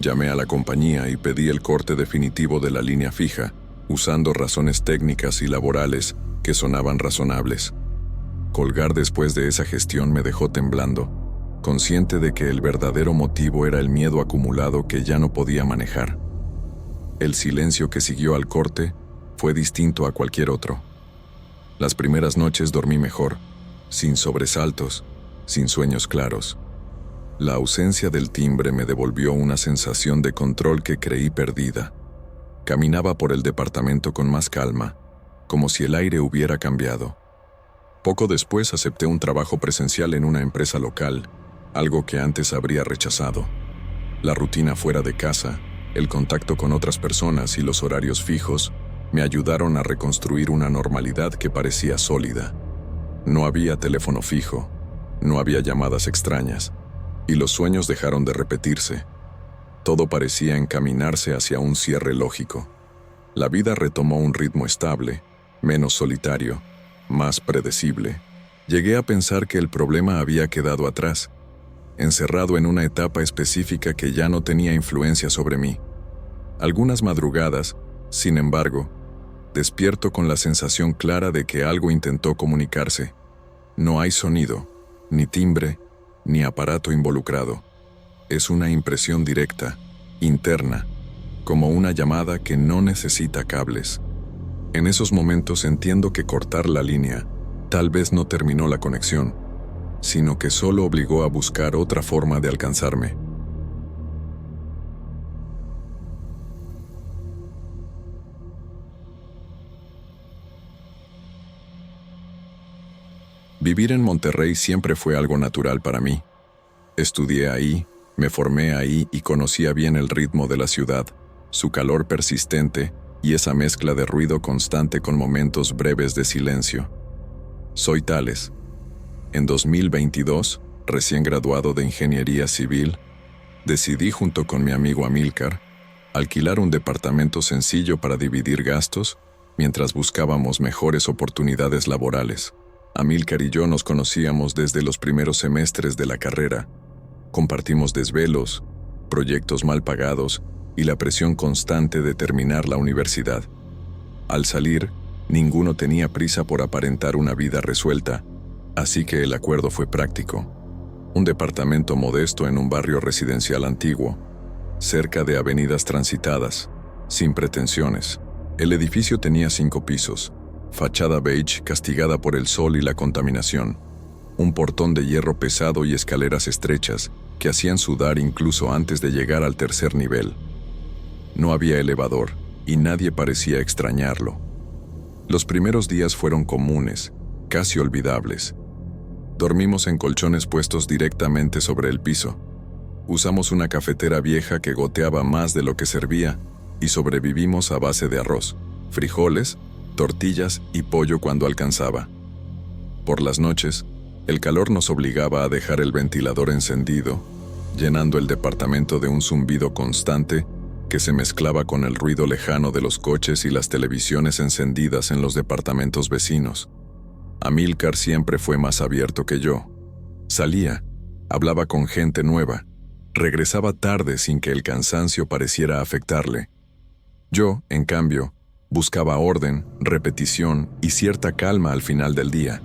Llamé a la compañía y pedí el corte definitivo de la línea fija, usando razones técnicas y laborales que sonaban razonables. Colgar después de esa gestión me dejó temblando, consciente de que el verdadero motivo era el miedo acumulado que ya no podía manejar. El silencio que siguió al corte fue distinto a cualquier otro. Las primeras noches dormí mejor, sin sobresaltos, sin sueños claros. La ausencia del timbre me devolvió una sensación de control que creí perdida. Caminaba por el departamento con más calma, como si el aire hubiera cambiado. Poco después acepté un trabajo presencial en una empresa local, algo que antes habría rechazado. La rutina fuera de casa, el contacto con otras personas y los horarios fijos me ayudaron a reconstruir una normalidad que parecía sólida. No había teléfono fijo, no había llamadas extrañas, y los sueños dejaron de repetirse. Todo parecía encaminarse hacia un cierre lógico. La vida retomó un ritmo estable, menos solitario, más predecible. Llegué a pensar que el problema había quedado atrás, encerrado en una etapa específica que ya no tenía influencia sobre mí. Algunas madrugadas, sin embargo, despierto con la sensación clara de que algo intentó comunicarse. No hay sonido, ni timbre, ni aparato involucrado. Es una impresión directa, interna, como una llamada que no necesita cables. En esos momentos entiendo que cortar la línea tal vez no terminó la conexión, sino que solo obligó a buscar otra forma de alcanzarme. Vivir en Monterrey siempre fue algo natural para mí. Estudié ahí, me formé ahí y conocía bien el ritmo de la ciudad, su calor persistente y esa mezcla de ruido constante con momentos breves de silencio. Soy Tales. En 2022, recién graduado de Ingeniería Civil, decidí junto con mi amigo Amílcar alquilar un departamento sencillo para dividir gastos mientras buscábamos mejores oportunidades laborales. Amílcar y yo nos conocíamos desde los primeros semestres de la carrera. Compartimos desvelos, proyectos mal pagados y la presión constante de terminar la universidad. Al salir, ninguno tenía prisa por aparentar una vida resuelta, así que el acuerdo fue práctico. Un departamento modesto en un barrio residencial antiguo, cerca de avenidas transitadas, sin pretensiones. El edificio tenía 5 pisos, fachada beige castigada por el sol y la contaminación, un portón de hierro pesado y escaleras estrechas que hacían sudar incluso antes de llegar al tercer nivel. No había elevador y nadie parecía extrañarlo. Los primeros días fueron comunes, casi olvidables. Dormimos en colchones puestos directamente sobre el piso. Usamos una cafetera vieja que goteaba más de lo que servía y sobrevivimos a base de arroz, frijoles, tortillas y pollo cuando alcanzaba. Por las noches, el calor nos obligaba a dejar el ventilador encendido, llenando el departamento de un zumbido constante que se mezclaba con el ruido lejano de los coches y las televisiones encendidas en los departamentos vecinos. Amílcar siempre fue más abierto que yo. Salía, hablaba con gente nueva, regresaba tarde sin que el cansancio pareciera afectarle. Yo, en cambio, buscaba orden, repetición y cierta calma al final del día.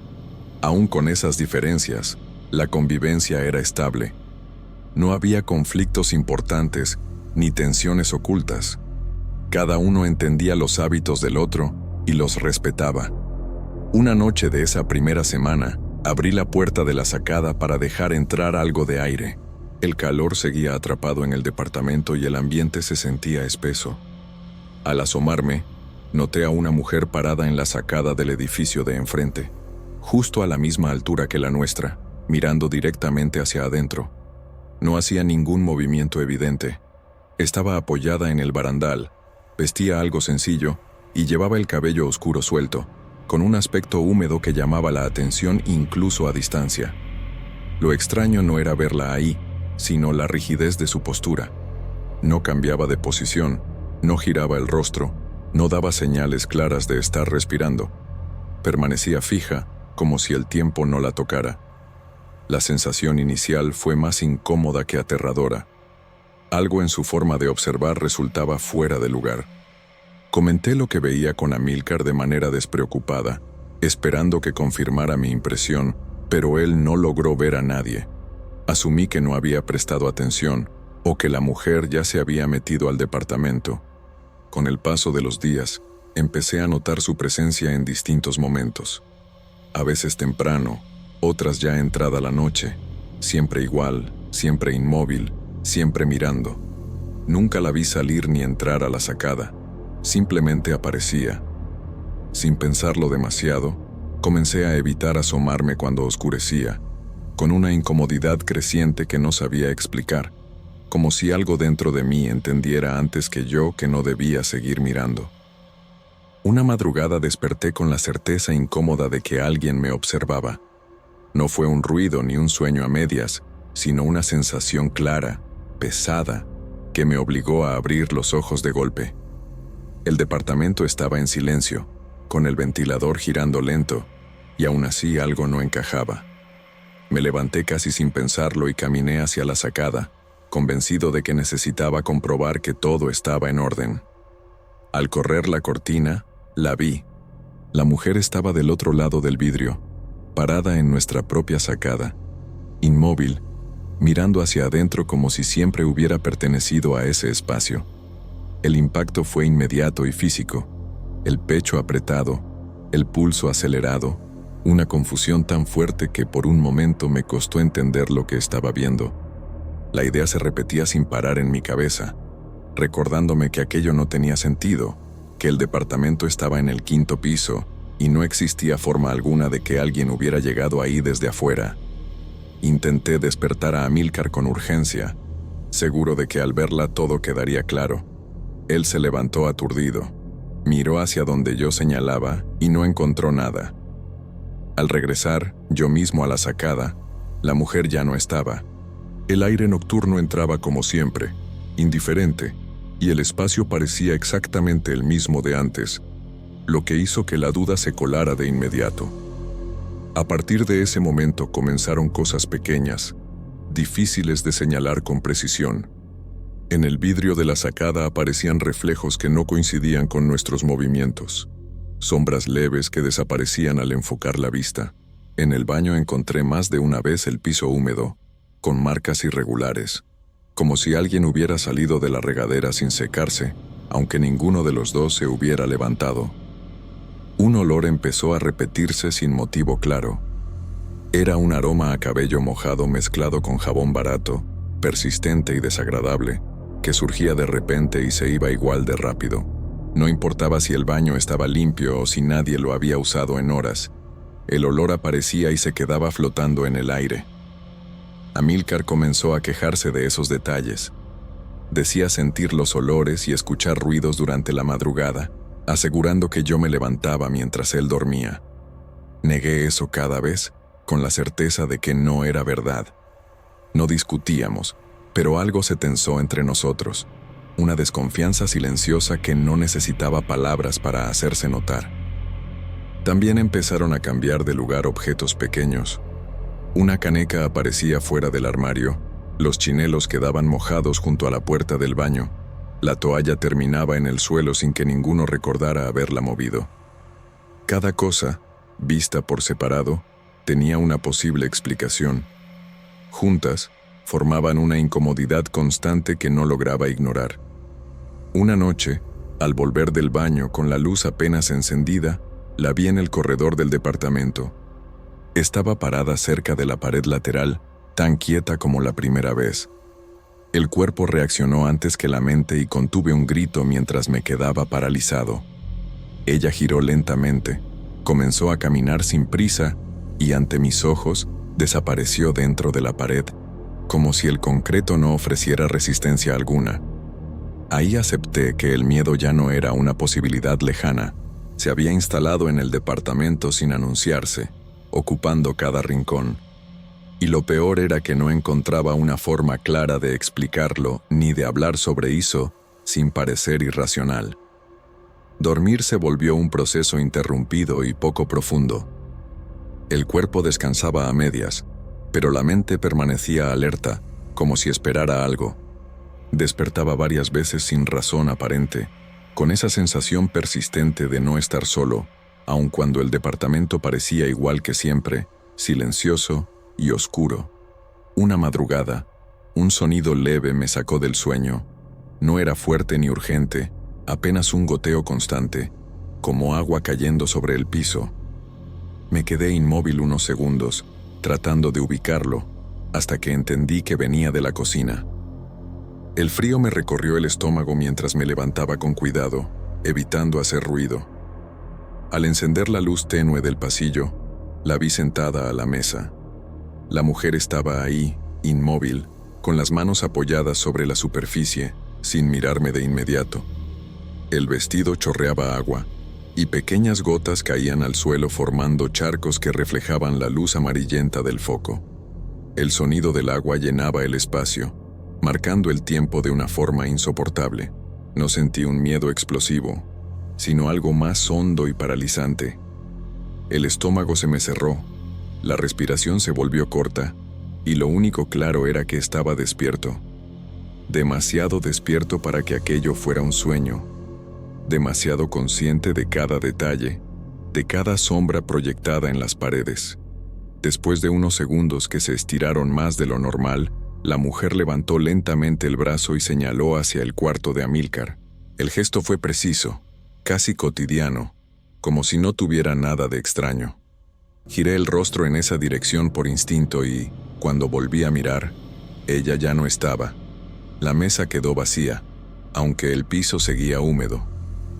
Aún con esas diferencias, la convivencia era estable. No había conflictos importantes ni tensiones ocultas. Cada uno entendía los hábitos del otro y los respetaba. Una noche de esa primera semana, abrí la puerta de la sacada para dejar entrar algo de aire. El calor seguía atrapado en el departamento y el ambiente se sentía espeso. Al asomarme, noté a una mujer parada en la sacada del edificio de enfrente, justo a la misma altura que la nuestra, mirando directamente hacia adentro. No hacía ningún movimiento evidente. Estaba apoyada en el barandal, vestía algo sencillo y llevaba el cabello oscuro suelto, con un aspecto húmedo que llamaba la atención incluso a distancia. Lo extraño no era verla ahí, sino la rigidez de su postura. No cambiaba de posición, no giraba el rostro, no daba señales claras de estar respirando. Permanecía fija, como si el tiempo no la tocara. La sensación inicial fue más incómoda que aterradora. Algo en su forma de observar resultaba fuera de lugar. Comenté lo que veía con Amílcar de manera despreocupada, esperando que confirmara mi impresión, pero él no logró ver a nadie. Asumí que no había prestado atención, o que la mujer ya se había metido al departamento. Con el paso de los días, empecé a notar su presencia en distintos momentos. A veces temprano, otras ya entrada la noche, siempre igual, siempre inmóvil, siempre mirando. Nunca la vi salir ni entrar a la sacada, simplemente aparecía. Sin pensarlo demasiado, comencé a evitar asomarme cuando oscurecía, con una incomodidad creciente que no sabía explicar, como si algo dentro de mí entendiera antes que yo que no debía seguir mirando. Una madrugada desperté con la certeza incómoda de que alguien me observaba. No fue un ruido ni un sueño a medias, sino una sensación clara, pesada, que me obligó a abrir los ojos de golpe. El departamento estaba en silencio, con el ventilador girando lento, y aún así algo no encajaba. Me levanté casi sin pensarlo y caminé hacia la sacada, convencido de que necesitaba comprobar que todo estaba en orden. Al correr la cortina, la vi. La mujer estaba del otro lado del vidrio, parada en nuestra propia sacada, inmóvil, mirando hacia adentro como si siempre hubiera pertenecido a ese espacio. El impacto fue inmediato y físico, el pecho apretado, el pulso acelerado, una confusión tan fuerte que por un momento me costó entender lo que estaba viendo. La idea se repetía sin parar en mi cabeza, recordándome que aquello no tenía sentido, que el departamento estaba en el 5º piso y no existía forma alguna de que alguien hubiera llegado ahí desde afuera. Intenté despertar a Amílcar con urgencia, seguro de que al verla todo quedaría claro. Él se levantó aturdido, miró hacia donde yo señalaba y no encontró nada. Al regresar, yo mismo a la sacada, la mujer ya no estaba. El aire nocturno entraba como siempre, indiferente, y el espacio parecía exactamente el mismo de antes, lo que hizo que la duda se colara de inmediato. A partir de ese momento comenzaron cosas pequeñas, difíciles de señalar con precisión. En el vidrio de la sacada aparecían reflejos que no coincidían con nuestros movimientos, sombras leves que desaparecían al enfocar la vista. En el baño encontré más de una vez el piso húmedo, con marcas irregulares, como si alguien hubiera salido de la regadera sin secarse, aunque ninguno de los dos se hubiera levantado. Un olor empezó a repetirse sin motivo claro. Era un aroma a cabello mojado mezclado con jabón barato, persistente y desagradable, que surgía de repente y se iba igual de rápido. No importaba si el baño estaba limpio o si nadie lo había usado en horas, el olor aparecía y se quedaba flotando en el aire. Amílcar comenzó a quejarse de esos detalles. Decía sentir los olores y escuchar ruidos durante la madrugada, asegurando que yo me levantaba mientras él dormía. Negué eso cada vez, con la certeza de que no era verdad. No discutíamos, pero algo se tensó entre nosotros, una desconfianza silenciosa que no necesitaba palabras para hacerse notar. También empezaron a cambiar de lugar objetos pequeños. Una caneca aparecía fuera del armario, los chinelos quedaban mojados junto a la puerta del baño, la toalla terminaba en el suelo sin que ninguno recordara haberla movido. Cada cosa, vista por separado, tenía una posible explicación. Juntas, formaban una incomodidad constante que no lograba ignorar. Una noche, al volver del baño con la luz apenas encendida, la vi en el corredor del departamento. Estaba parada cerca de la pared lateral, tan quieta como la primera vez. El cuerpo reaccionó antes que la mente y contuve un grito mientras me quedaba paralizado. Ella giró lentamente, comenzó a caminar sin prisa y ante mis ojos desapareció dentro de la pared, como si el concreto no ofreciera resistencia alguna. Ahí acepté que el miedo ya no era una posibilidad lejana. Se había instalado en el departamento sin anunciarse, ocupando cada rincón. Y lo peor era que no encontraba una forma clara de explicarlo ni de hablar sobre eso sin parecer irracional. Dormir se volvió un proceso interrumpido y poco profundo. El cuerpo descansaba a medias, pero la mente permanecía alerta, como si esperara algo. Despertaba varias veces sin razón aparente, con esa sensación persistente de no estar solo, aun cuando el departamento parecía igual que siempre, silencioso y oscuro. Una madrugada, un sonido leve me sacó del sueño. No era fuerte ni urgente, apenas un goteo constante, como agua cayendo sobre el piso. Me quedé inmóvil unos segundos, tratando de ubicarlo, hasta que entendí que venía de la cocina. El frío me recorrió el estómago mientras me levantaba con cuidado, evitando hacer ruido. Al encender la luz tenue del pasillo, la vi sentada a la mesa. La mujer estaba ahí, inmóvil, con las manos apoyadas sobre la superficie, sin mirarme de inmediato. El vestido chorreaba agua, y pequeñas gotas caían al suelo formando charcos que reflejaban la luz amarillenta del foco. El sonido del agua llenaba el espacio, marcando el tiempo de una forma insoportable. No sentí un miedo explosivo, sino algo más hondo y paralizante. El estómago se me cerró, la respiración se volvió corta, y lo único claro era que estaba despierto. Demasiado despierto para que aquello fuera un sueño, demasiado consciente de cada detalle, de cada sombra proyectada en las paredes. Después de unos segundos que se estiraron más de lo normal, la mujer levantó lentamente el brazo y señaló hacia el cuarto de Amílcar. El gesto fue preciso, casi cotidiano, como si no tuviera nada de extraño. Giré el rostro en esa dirección por instinto y, cuando volví a mirar, ella ya no estaba. La mesa quedó vacía, aunque el piso seguía húmedo.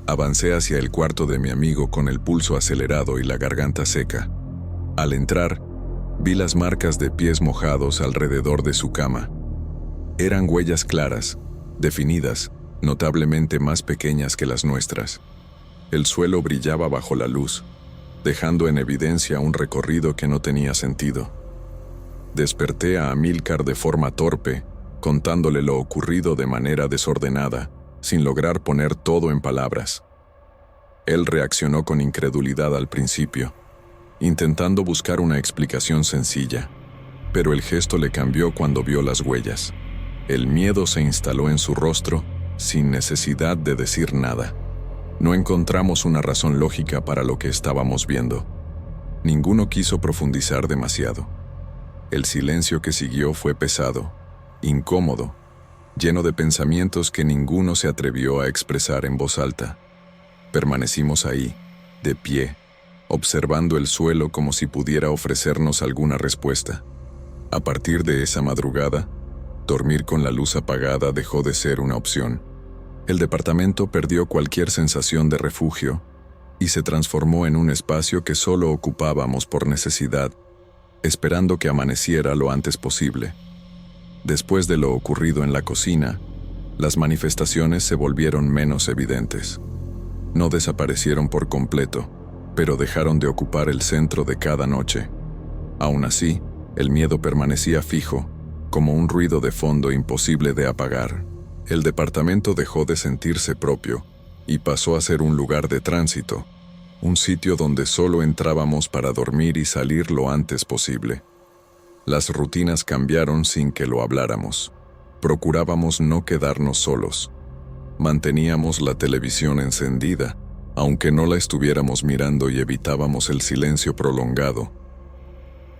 Avancé hacia el cuarto de mi amigo con el pulso acelerado y la garganta seca. Al entrar, vi las marcas de pies mojados alrededor de su cama. Eran huellas claras, definidas, notablemente más pequeñas que las nuestras. El suelo brillaba bajo la luz, dejando en evidencia un recorrido que no tenía sentido. Desperté a Amílcar de forma torpe, contándole lo ocurrido de manera desordenada, sin lograr poner todo en palabras. Él reaccionó con incredulidad al principio, intentando buscar una explicación sencilla, pero el gesto le cambió cuando vio las huellas. El miedo se instaló en su rostro, sin necesidad de decir nada. No encontramos una razón lógica para lo que estábamos viendo. Ninguno quiso profundizar demasiado. El silencio que siguió fue pesado, incómodo, lleno de pensamientos que ninguno se atrevió a expresar en voz alta. Permanecimos ahí, de pie, observando el suelo como si pudiera ofrecernos alguna respuesta. A partir de esa madrugada, dormir con la luz apagada dejó de ser una opción. El departamento perdió cualquier sensación de refugio y se transformó en un espacio que solo ocupábamos por necesidad, esperando que amaneciera lo antes posible. Después de lo ocurrido en la cocina, las manifestaciones se volvieron menos evidentes. No desaparecieron por completo, pero dejaron de ocupar el centro de cada noche. Aún así, el miedo permanecía fijo, como un ruido de fondo imposible de apagar. El departamento dejó de sentirse propio y pasó a ser un lugar de tránsito, un sitio donde solo entrábamos para dormir y salir lo antes posible. Las rutinas cambiaron sin que lo habláramos. Procurábamos no quedarnos solos. Manteníamos la televisión encendida, aunque no la estuviéramos mirando, y evitábamos el silencio prolongado.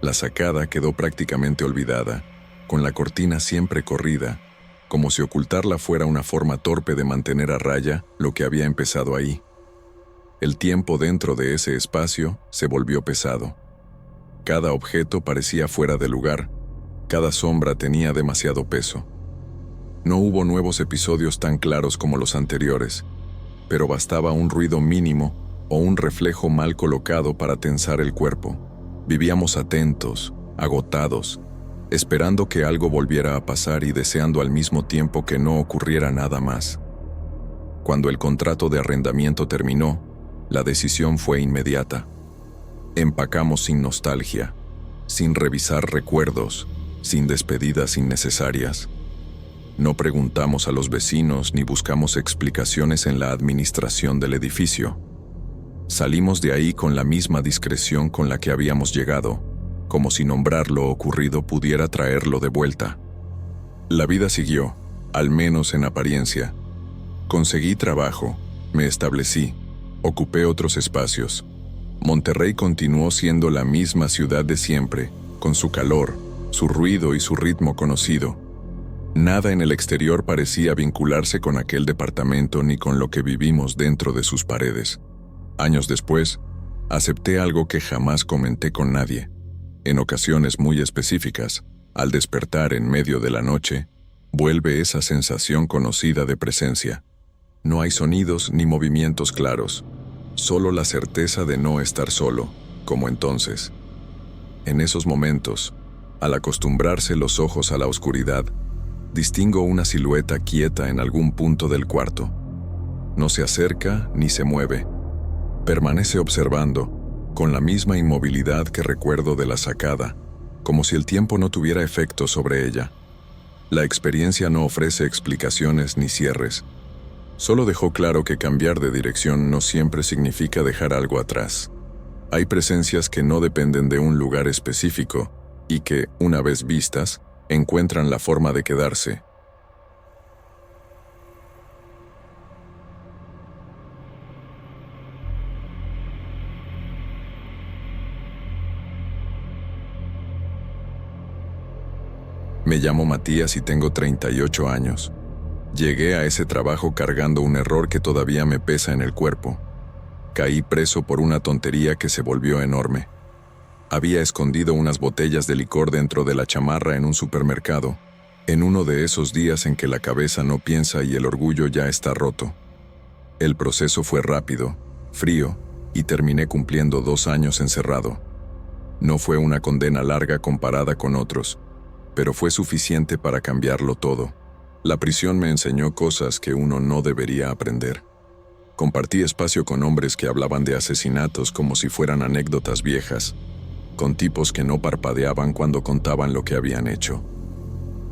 La sacada quedó prácticamente olvidada, con la cortina siempre corrida, como si ocultarla fuera una forma torpe de mantener a raya lo que había empezado ahí. El tiempo dentro de ese espacio se volvió pesado. Cada objeto parecía fuera de lugar, cada sombra tenía demasiado peso. No hubo nuevos episodios tan claros como los anteriores, pero bastaba un ruido mínimo o un reflejo mal colocado para tensar el cuerpo. Vivíamos atentos, agotados, esperando que algo volviera a pasar y deseando al mismo tiempo que no ocurriera nada más. Cuando el contrato de arrendamiento terminó, la decisión fue inmediata. Empacamos sin nostalgia, sin revisar recuerdos, sin despedidas innecesarias. No preguntamos a los vecinos ni buscamos explicaciones en la administración del edificio. Salimos de ahí con la misma discreción con la que habíamos llegado, como si nombrar lo ocurrido pudiera traerlo de vuelta. La vida siguió, al menos en apariencia. Conseguí trabajo, me establecí, ocupé otros espacios. Monterrey continuó siendo la misma ciudad de siempre, con su calor, su ruido y su ritmo conocido. Nada en el exterior parecía vincularse con aquel departamento ni con lo que vivimos dentro de sus paredes. Años después, acepté algo que jamás comenté con nadie. En ocasiones muy específicas, al despertar en medio de la noche, vuelve esa sensación conocida de presencia. No hay sonidos ni movimientos claros, solo la certeza de no estar solo, como entonces. En esos momentos, al acostumbrarse los ojos a la oscuridad, distingo una silueta quieta en algún punto del cuarto. No se acerca ni se mueve. Permanece observando, con la misma inmovilidad que recuerdo de la sacada, como si el tiempo no tuviera efecto sobre ella. La experiencia no ofrece explicaciones ni cierres. Solo dejó claro que cambiar de dirección no siempre significa dejar algo atrás. Hay presencias que no dependen de un lugar específico y que, una vez vistas, encuentran la forma de quedarse. Me llamo Matías y tengo 38 años. Llegué a ese trabajo cargando un error que todavía me pesa en el cuerpo. Caí preso por una tontería que se volvió enorme. Había escondido unas botellas de licor dentro de la chamarra en un supermercado, en uno de esos días en que la cabeza no piensa y el orgullo ya está roto. El proceso fue rápido, frío, y terminé cumpliendo 2 años encerrado. No fue una condena larga comparada con otros, pero fue suficiente para cambiarlo todo. La prisión me enseñó cosas que uno no debería aprender. Compartí espacio con hombres que hablaban de asesinatos como si fueran anécdotas viejas, con tipos que no parpadeaban cuando contaban lo que habían hecho.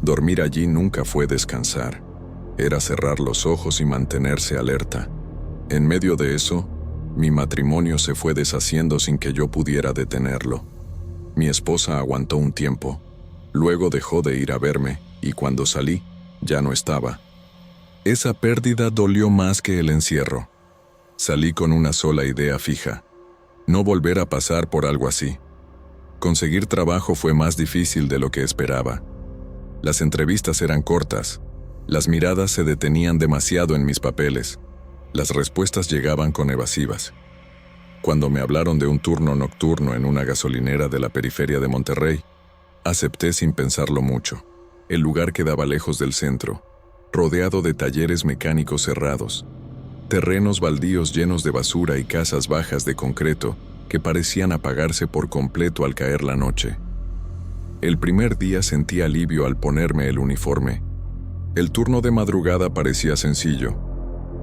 Dormir allí nunca fue descansar, era cerrar los ojos y mantenerse alerta. En medio de eso, mi matrimonio se fue deshaciendo sin que yo pudiera detenerlo. Mi esposa aguantó un tiempo, luego dejó de ir a verme, y cuando salí, ya no estaba. Esa pérdida dolió más que el encierro. Salí con una sola idea fija: no volver a pasar por algo así. Conseguir trabajo fue más difícil de lo que esperaba. Las entrevistas eran cortas, las miradas se detenían demasiado en mis papeles, las respuestas llegaban con evasivas. Cuando me hablaron de un turno nocturno en una gasolinera de la periferia de Monterrey, acepté sin pensarlo mucho. El lugar quedaba lejos del centro, rodeado de talleres mecánicos cerrados, terrenos baldíos llenos de basura y casas bajas de concreto que parecían apagarse por completo al caer la noche. El primer día sentí alivio al ponerme el uniforme. El turno de madrugada parecía sencillo: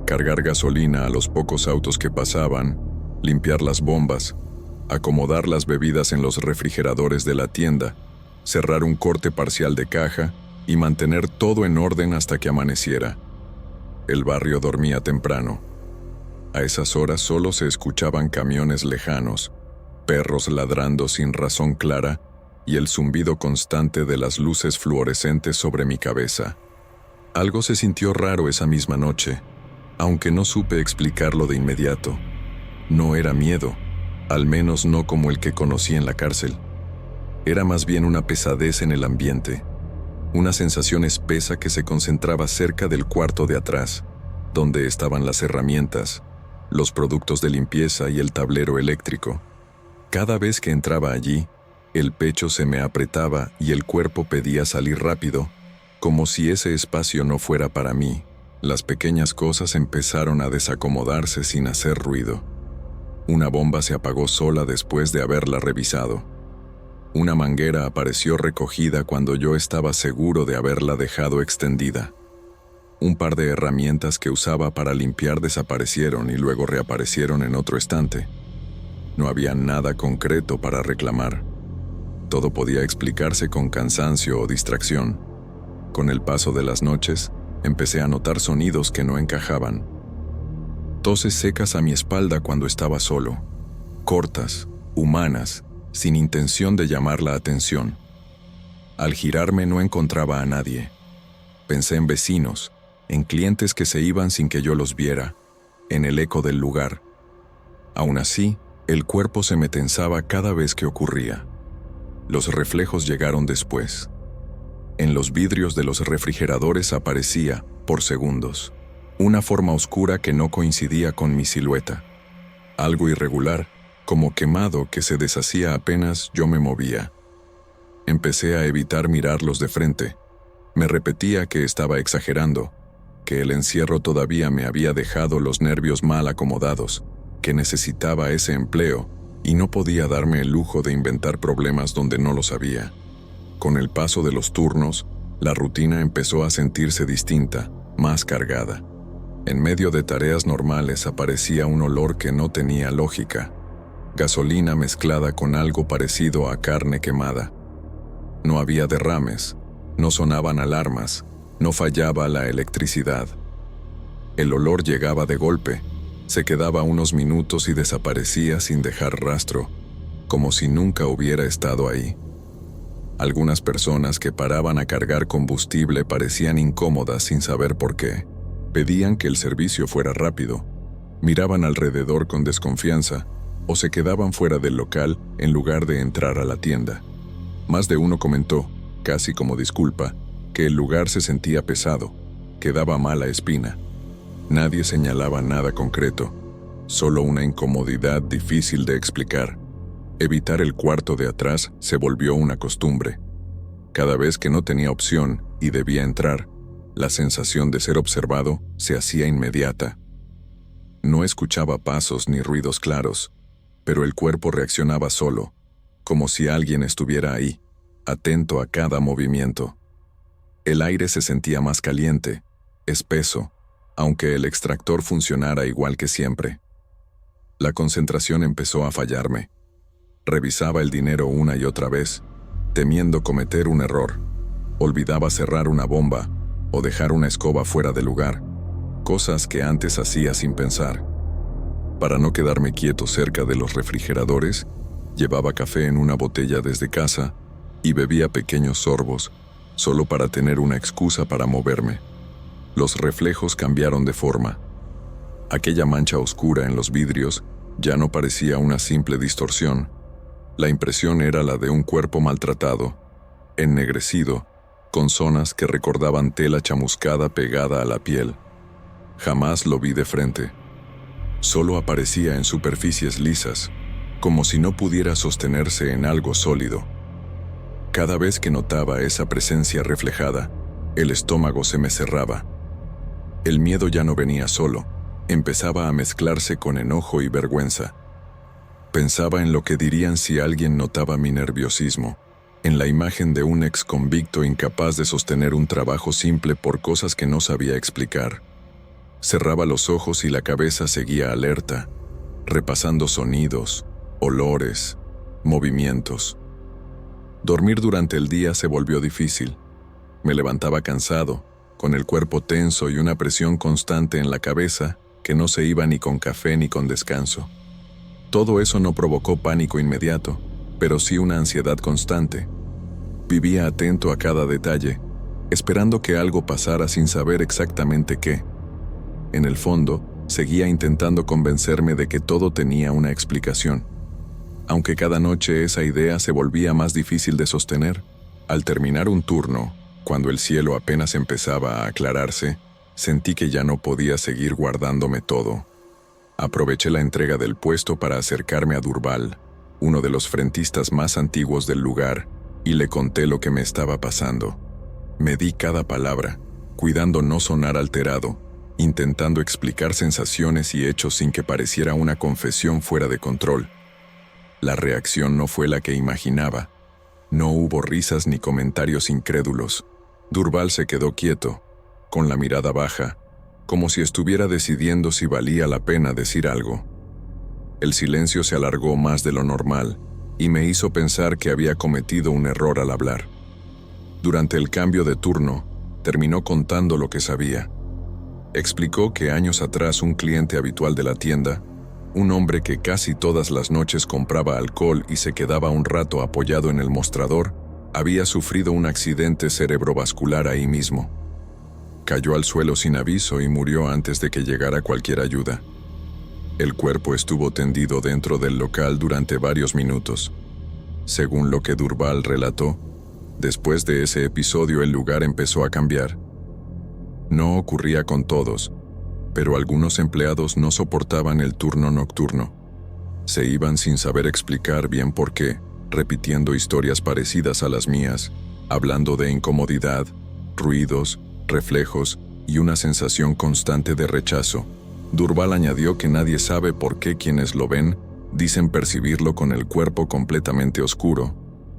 cargar gasolina a los pocos autos que pasaban, limpiar las bombas, acomodar las bebidas en los refrigeradores de la tienda, cerrar un corte parcial de caja y mantener todo en orden hasta que amaneciera. El barrio dormía temprano. A esas horas solo se escuchaban camiones lejanos, perros ladrando sin razón clara y el zumbido constante de las luces fluorescentes sobre mi cabeza. Algo se sintió raro esa misma noche, aunque no supe explicarlo de inmediato. No era miedo, al menos no como el que conocí en la cárcel. Era más bien una pesadez en el ambiente, una sensación espesa que se concentraba cerca del cuarto de atrás, donde estaban las herramientas, los productos de limpieza y el tablero eléctrico. Cada vez que entraba allí, el pecho se me apretaba y el cuerpo pedía salir rápido, como si ese espacio no fuera para mí. Las pequeñas cosas empezaron a desacomodarse sin hacer ruido. Una bomba se apagó sola después de haberla revisado. Una manguera apareció recogida cuando yo estaba seguro de haberla dejado extendida. Un par de herramientas que usaba para limpiar desaparecieron y luego reaparecieron en otro estante. No había nada concreto para reclamar. Todo podía explicarse con cansancio o distracción. Con el paso de las noches, empecé a notar sonidos que no encajaban. Toses secas a mi espalda cuando estaba solo, cortas, humanas, sin intención de llamar la atención. Al girarme no encontraba a nadie. Pensé en vecinos, en clientes que se iban sin que yo los viera, en el eco del lugar. Aún así, el cuerpo se me tensaba cada vez que ocurría. Los reflejos llegaron después. En los vidrios de los refrigeradores aparecía, por segundos, una forma oscura que no coincidía con mi silueta. Algo irregular, como quemado que se deshacía apenas yo me movía. Empecé a evitar mirarlos de frente. Me repetía que estaba exagerando, que el encierro todavía me había dejado los nervios mal acomodados, que necesitaba ese empleo y no podía darme el lujo de inventar problemas donde no los había. Con el paso de los turnos, la rutina empezó a sentirse distinta, más cargada. En medio de tareas normales aparecía un olor que no tenía lógica. Gasolina mezclada con algo parecido a carne quemada. No había derrames, no sonaban alarmas, no fallaba la electricidad. El olor llegaba de golpe, se quedaba unos minutos y desaparecía sin dejar rastro, como si nunca hubiera estado ahí. Algunas personas que paraban a cargar combustible parecían incómodas sin saber por qué. Pedían que el servicio fuera rápido, miraban alrededor con desconfianza o se quedaban fuera del local en lugar de entrar a la tienda. Más de uno comentó, casi como disculpa, que el lugar se sentía pesado, que daba mala espina. Nadie señalaba nada concreto, solo una incomodidad difícil de explicar. Evitar el cuarto de atrás se volvió una costumbre. Cada vez que no tenía opción y debía entrar, la sensación de ser observado se hacía inmediata. No escuchaba pasos ni ruidos claros, pero el cuerpo reaccionaba solo, como si alguien estuviera ahí, atento a cada movimiento. El aire se sentía más caliente, espeso, aunque el extractor funcionara igual que siempre. La concentración empezó a fallarme. Revisaba el dinero una y otra vez, temiendo cometer un error. Olvidaba cerrar una bomba o dejar una escoba fuera de lugar, cosas que antes hacía sin pensar. Para no quedarme quieto cerca de los refrigeradores, llevaba café en una botella desde casa y bebía pequeños sorbos, solo para tener una excusa para moverme. Los reflejos cambiaron de forma. Aquella mancha oscura en los vidrios ya no parecía una simple distorsión. La impresión era la de un cuerpo maltratado, ennegrecido, con zonas que recordaban tela chamuscada pegada a la piel. Jamás lo vi de frente. Solo aparecía en superficies lisas, como si no pudiera sostenerse en algo sólido. Cada vez que notaba esa presencia reflejada, el estómago se me cerraba. El miedo ya no venía solo, empezaba a mezclarse con enojo y vergüenza. Pensaba en lo que dirían si alguien notaba mi nerviosismo, en la imagen de un ex convicto incapaz de sostener un trabajo simple por cosas que no sabía explicar. Cerraba los ojos y la cabeza seguía alerta, repasando sonidos, olores, movimientos. Dormir durante el día se volvió difícil. Me levantaba cansado, con el cuerpo tenso y una presión constante en la cabeza que no se iba ni con café ni con descanso. Todo eso no provocó pánico inmediato, pero sí una ansiedad constante. Vivía atento a cada detalle, esperando que algo pasara sin saber exactamente qué. En el fondo, seguía intentando convencerme de que todo tenía una explicación. Aunque cada noche esa idea se volvía más difícil de sostener, al terminar un turno, cuando el cielo apenas empezaba a aclararse, sentí que ya no podía seguir guardándome todo. Aproveché la entrega del puesto para acercarme a Durval, uno de los frentistas más antiguos del lugar, y le conté lo que me estaba pasando. Medí cada palabra, cuidando no sonar alterado, intentando explicar sensaciones y hechos sin que pareciera una confesión fuera de control. La reacción no fue la que imaginaba. No hubo risas ni comentarios incrédulos. Durval se quedó quieto, con la mirada baja, como si estuviera decidiendo si valía la pena decir algo. El silencio se alargó más de lo normal y me hizo pensar que había cometido un error al hablar. Durante el cambio de turno, terminó contando lo que sabía. Explicó que años atrás un cliente habitual de la tienda, un hombre que casi todas las noches compraba alcohol y se quedaba un rato apoyado en el mostrador, había sufrido un accidente cerebrovascular ahí mismo. Cayó al suelo sin aviso y murió antes de que llegara cualquier ayuda. El cuerpo estuvo tendido dentro del local durante varios minutos. Según lo que Durval relató, después de ese episodio el lugar empezó a cambiar. No ocurría con todos, pero algunos empleados no soportaban el turno nocturno. Se iban sin saber explicar bien por qué, repitiendo historias parecidas a las mías, hablando de incomodidad, ruidos, reflejos y una sensación constante de rechazo. Durval añadió que nadie sabe por qué quienes lo ven dicen percibirlo con el cuerpo completamente oscuro,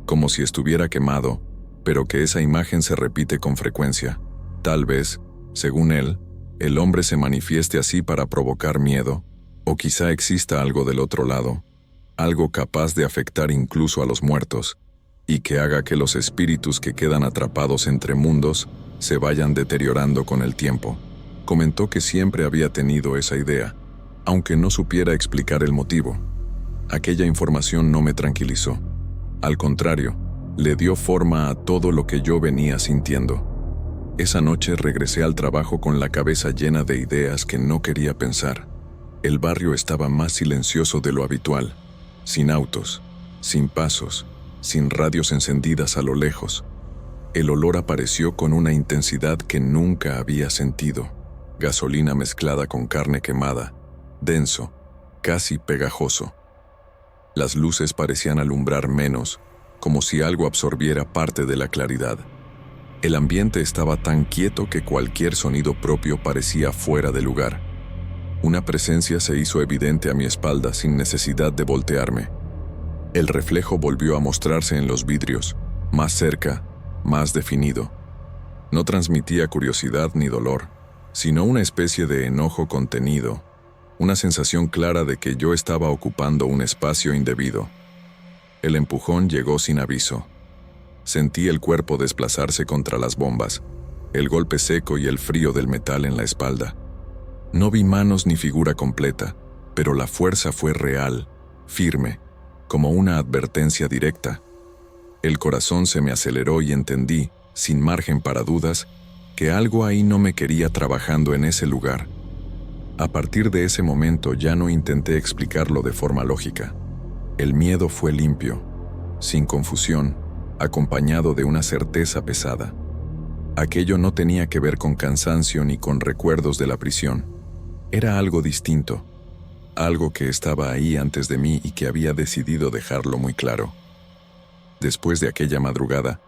como si estuviera quemado, pero que esa imagen se repite con frecuencia. Tal vez, según él, el hombre se manifieste así para provocar miedo, o quizá exista algo del otro lado, algo capaz de afectar incluso a los muertos, y que haga que los espíritus que quedan atrapados entre mundos se vayan deteriorando con el tiempo. Comentó que siempre había tenido esa idea, aunque no supiera explicar el motivo. Aquella información no me tranquilizó. Al contrario, le dio forma a todo lo que yo venía sintiendo. Esa noche regresé al trabajo con la cabeza llena de ideas que no quería pensar. El barrio estaba más silencioso de lo habitual, sin autos, sin pasos, sin radios encendidas a lo lejos. El olor apareció con una intensidad que nunca había sentido. Gasolina mezclada con carne quemada, denso, casi pegajoso. Las luces parecían alumbrar menos, como si algo absorbiera parte de la claridad. El ambiente estaba tan quieto que cualquier sonido propio parecía fuera de lugar. Una presencia se hizo evidente a mi espalda sin necesidad de voltearme. El reflejo volvió a mostrarse en los vidrios, más cerca, más definido. No transmitía curiosidad ni dolor, sino una especie de enojo contenido, una sensación clara de que yo estaba ocupando un espacio indebido. El empujón llegó sin aviso. Sentí el cuerpo desplazarse contra las bombas, el golpe seco y el frío del metal en la espalda. No vi manos ni figura completa, pero la fuerza fue real, firme, como una advertencia directa. El corazón se me aceleró y entendí, sin margen para dudas, que algo ahí no me quería trabajando en ese lugar. A partir de ese momento ya no intenté explicarlo de forma lógica. El miedo fue limpio, sin confusión, acompañado de una certeza pesada. Aquello no tenía que ver con cansancio ni con recuerdos de la prisión. Era algo distinto, algo que estaba ahí antes de mí y que había decidido dejarlo muy claro. Después de aquella madrugada,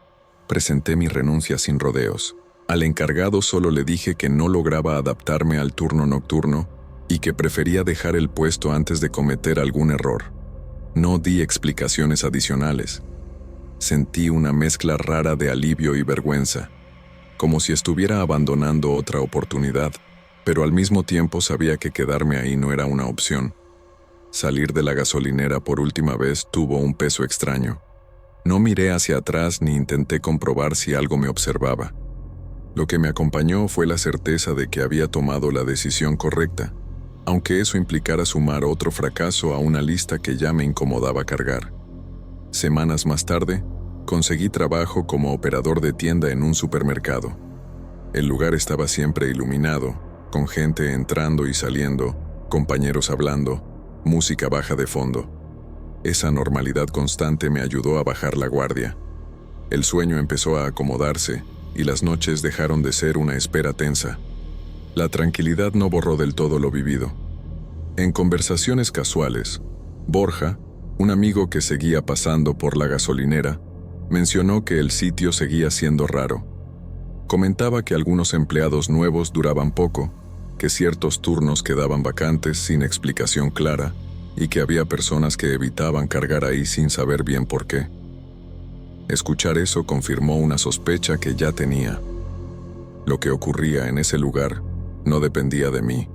presenté mi renuncia sin rodeos. Al encargado solo le dije que no lograba adaptarme al turno nocturno y que prefería dejar el puesto antes de cometer algún error. No di explicaciones adicionales. Sentí una mezcla rara de alivio y vergüenza, como si estuviera abandonando otra oportunidad, pero al mismo tiempo sabía que quedarme ahí no era una opción. Salir de la gasolinera por última vez tuvo un peso extraño. No miré hacia atrás ni intenté comprobar si algo me observaba. Lo que me acompañó fue la certeza de que había tomado la decisión correcta, aunque eso implicara sumar otro fracaso a una lista que ya me incomodaba cargar. Semanas más tarde, conseguí trabajo como operador de tienda en un supermercado. El lugar estaba siempre iluminado, con gente entrando y saliendo, compañeros hablando, música baja de fondo. Esa normalidad constante me ayudó a bajar la guardia. El sueño empezó a acomodarse y las noches dejaron de ser una espera tensa. La tranquilidad no borró del todo lo vivido. En conversaciones casuales, Borja, un amigo que seguía pasando por la gasolinera, mencionó que el sitio seguía siendo raro. Comentaba que algunos empleados nuevos duraban poco, que ciertos turnos quedaban vacantes sin explicación clara y que había personas que evitaban cargar ahí sin saber bien por qué. Escuchar eso confirmó una sospecha que ya tenía. Lo que ocurría en ese lugar no dependía de mí.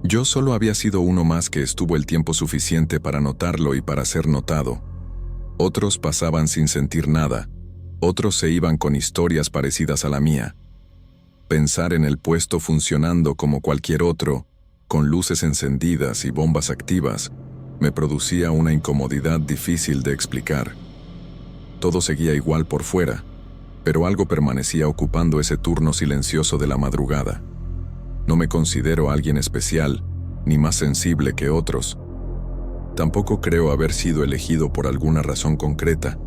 Yo solo había sido uno más que estuvo el tiempo suficiente para notarlo y para ser notado. Otros pasaban sin sentir nada, otros se iban con historias parecidas a la mía. Pensar en el puesto funcionando como cualquier otro, con luces encendidas y bombas activas, me producía una incomodidad difícil de explicar. Todo seguía igual por fuera, pero algo permanecía ocupando ese turno silencioso de la madrugada. No me considero alguien especial, ni más sensible que otros. Tampoco creo haber sido elegido por alguna razón concreta.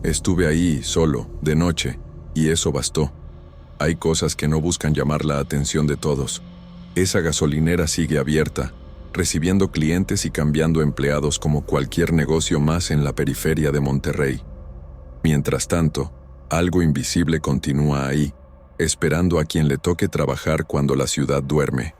Estuve ahí, solo, de noche, y eso bastó. Hay cosas que no buscan llamar la atención de todos. Esa gasolinera sigue abierta, recibiendo clientes y cambiando empleados como cualquier negocio más en la periferia de Monterrey. Mientras tanto, algo invisible continúa ahí, esperando a quien le toque trabajar cuando la ciudad duerme.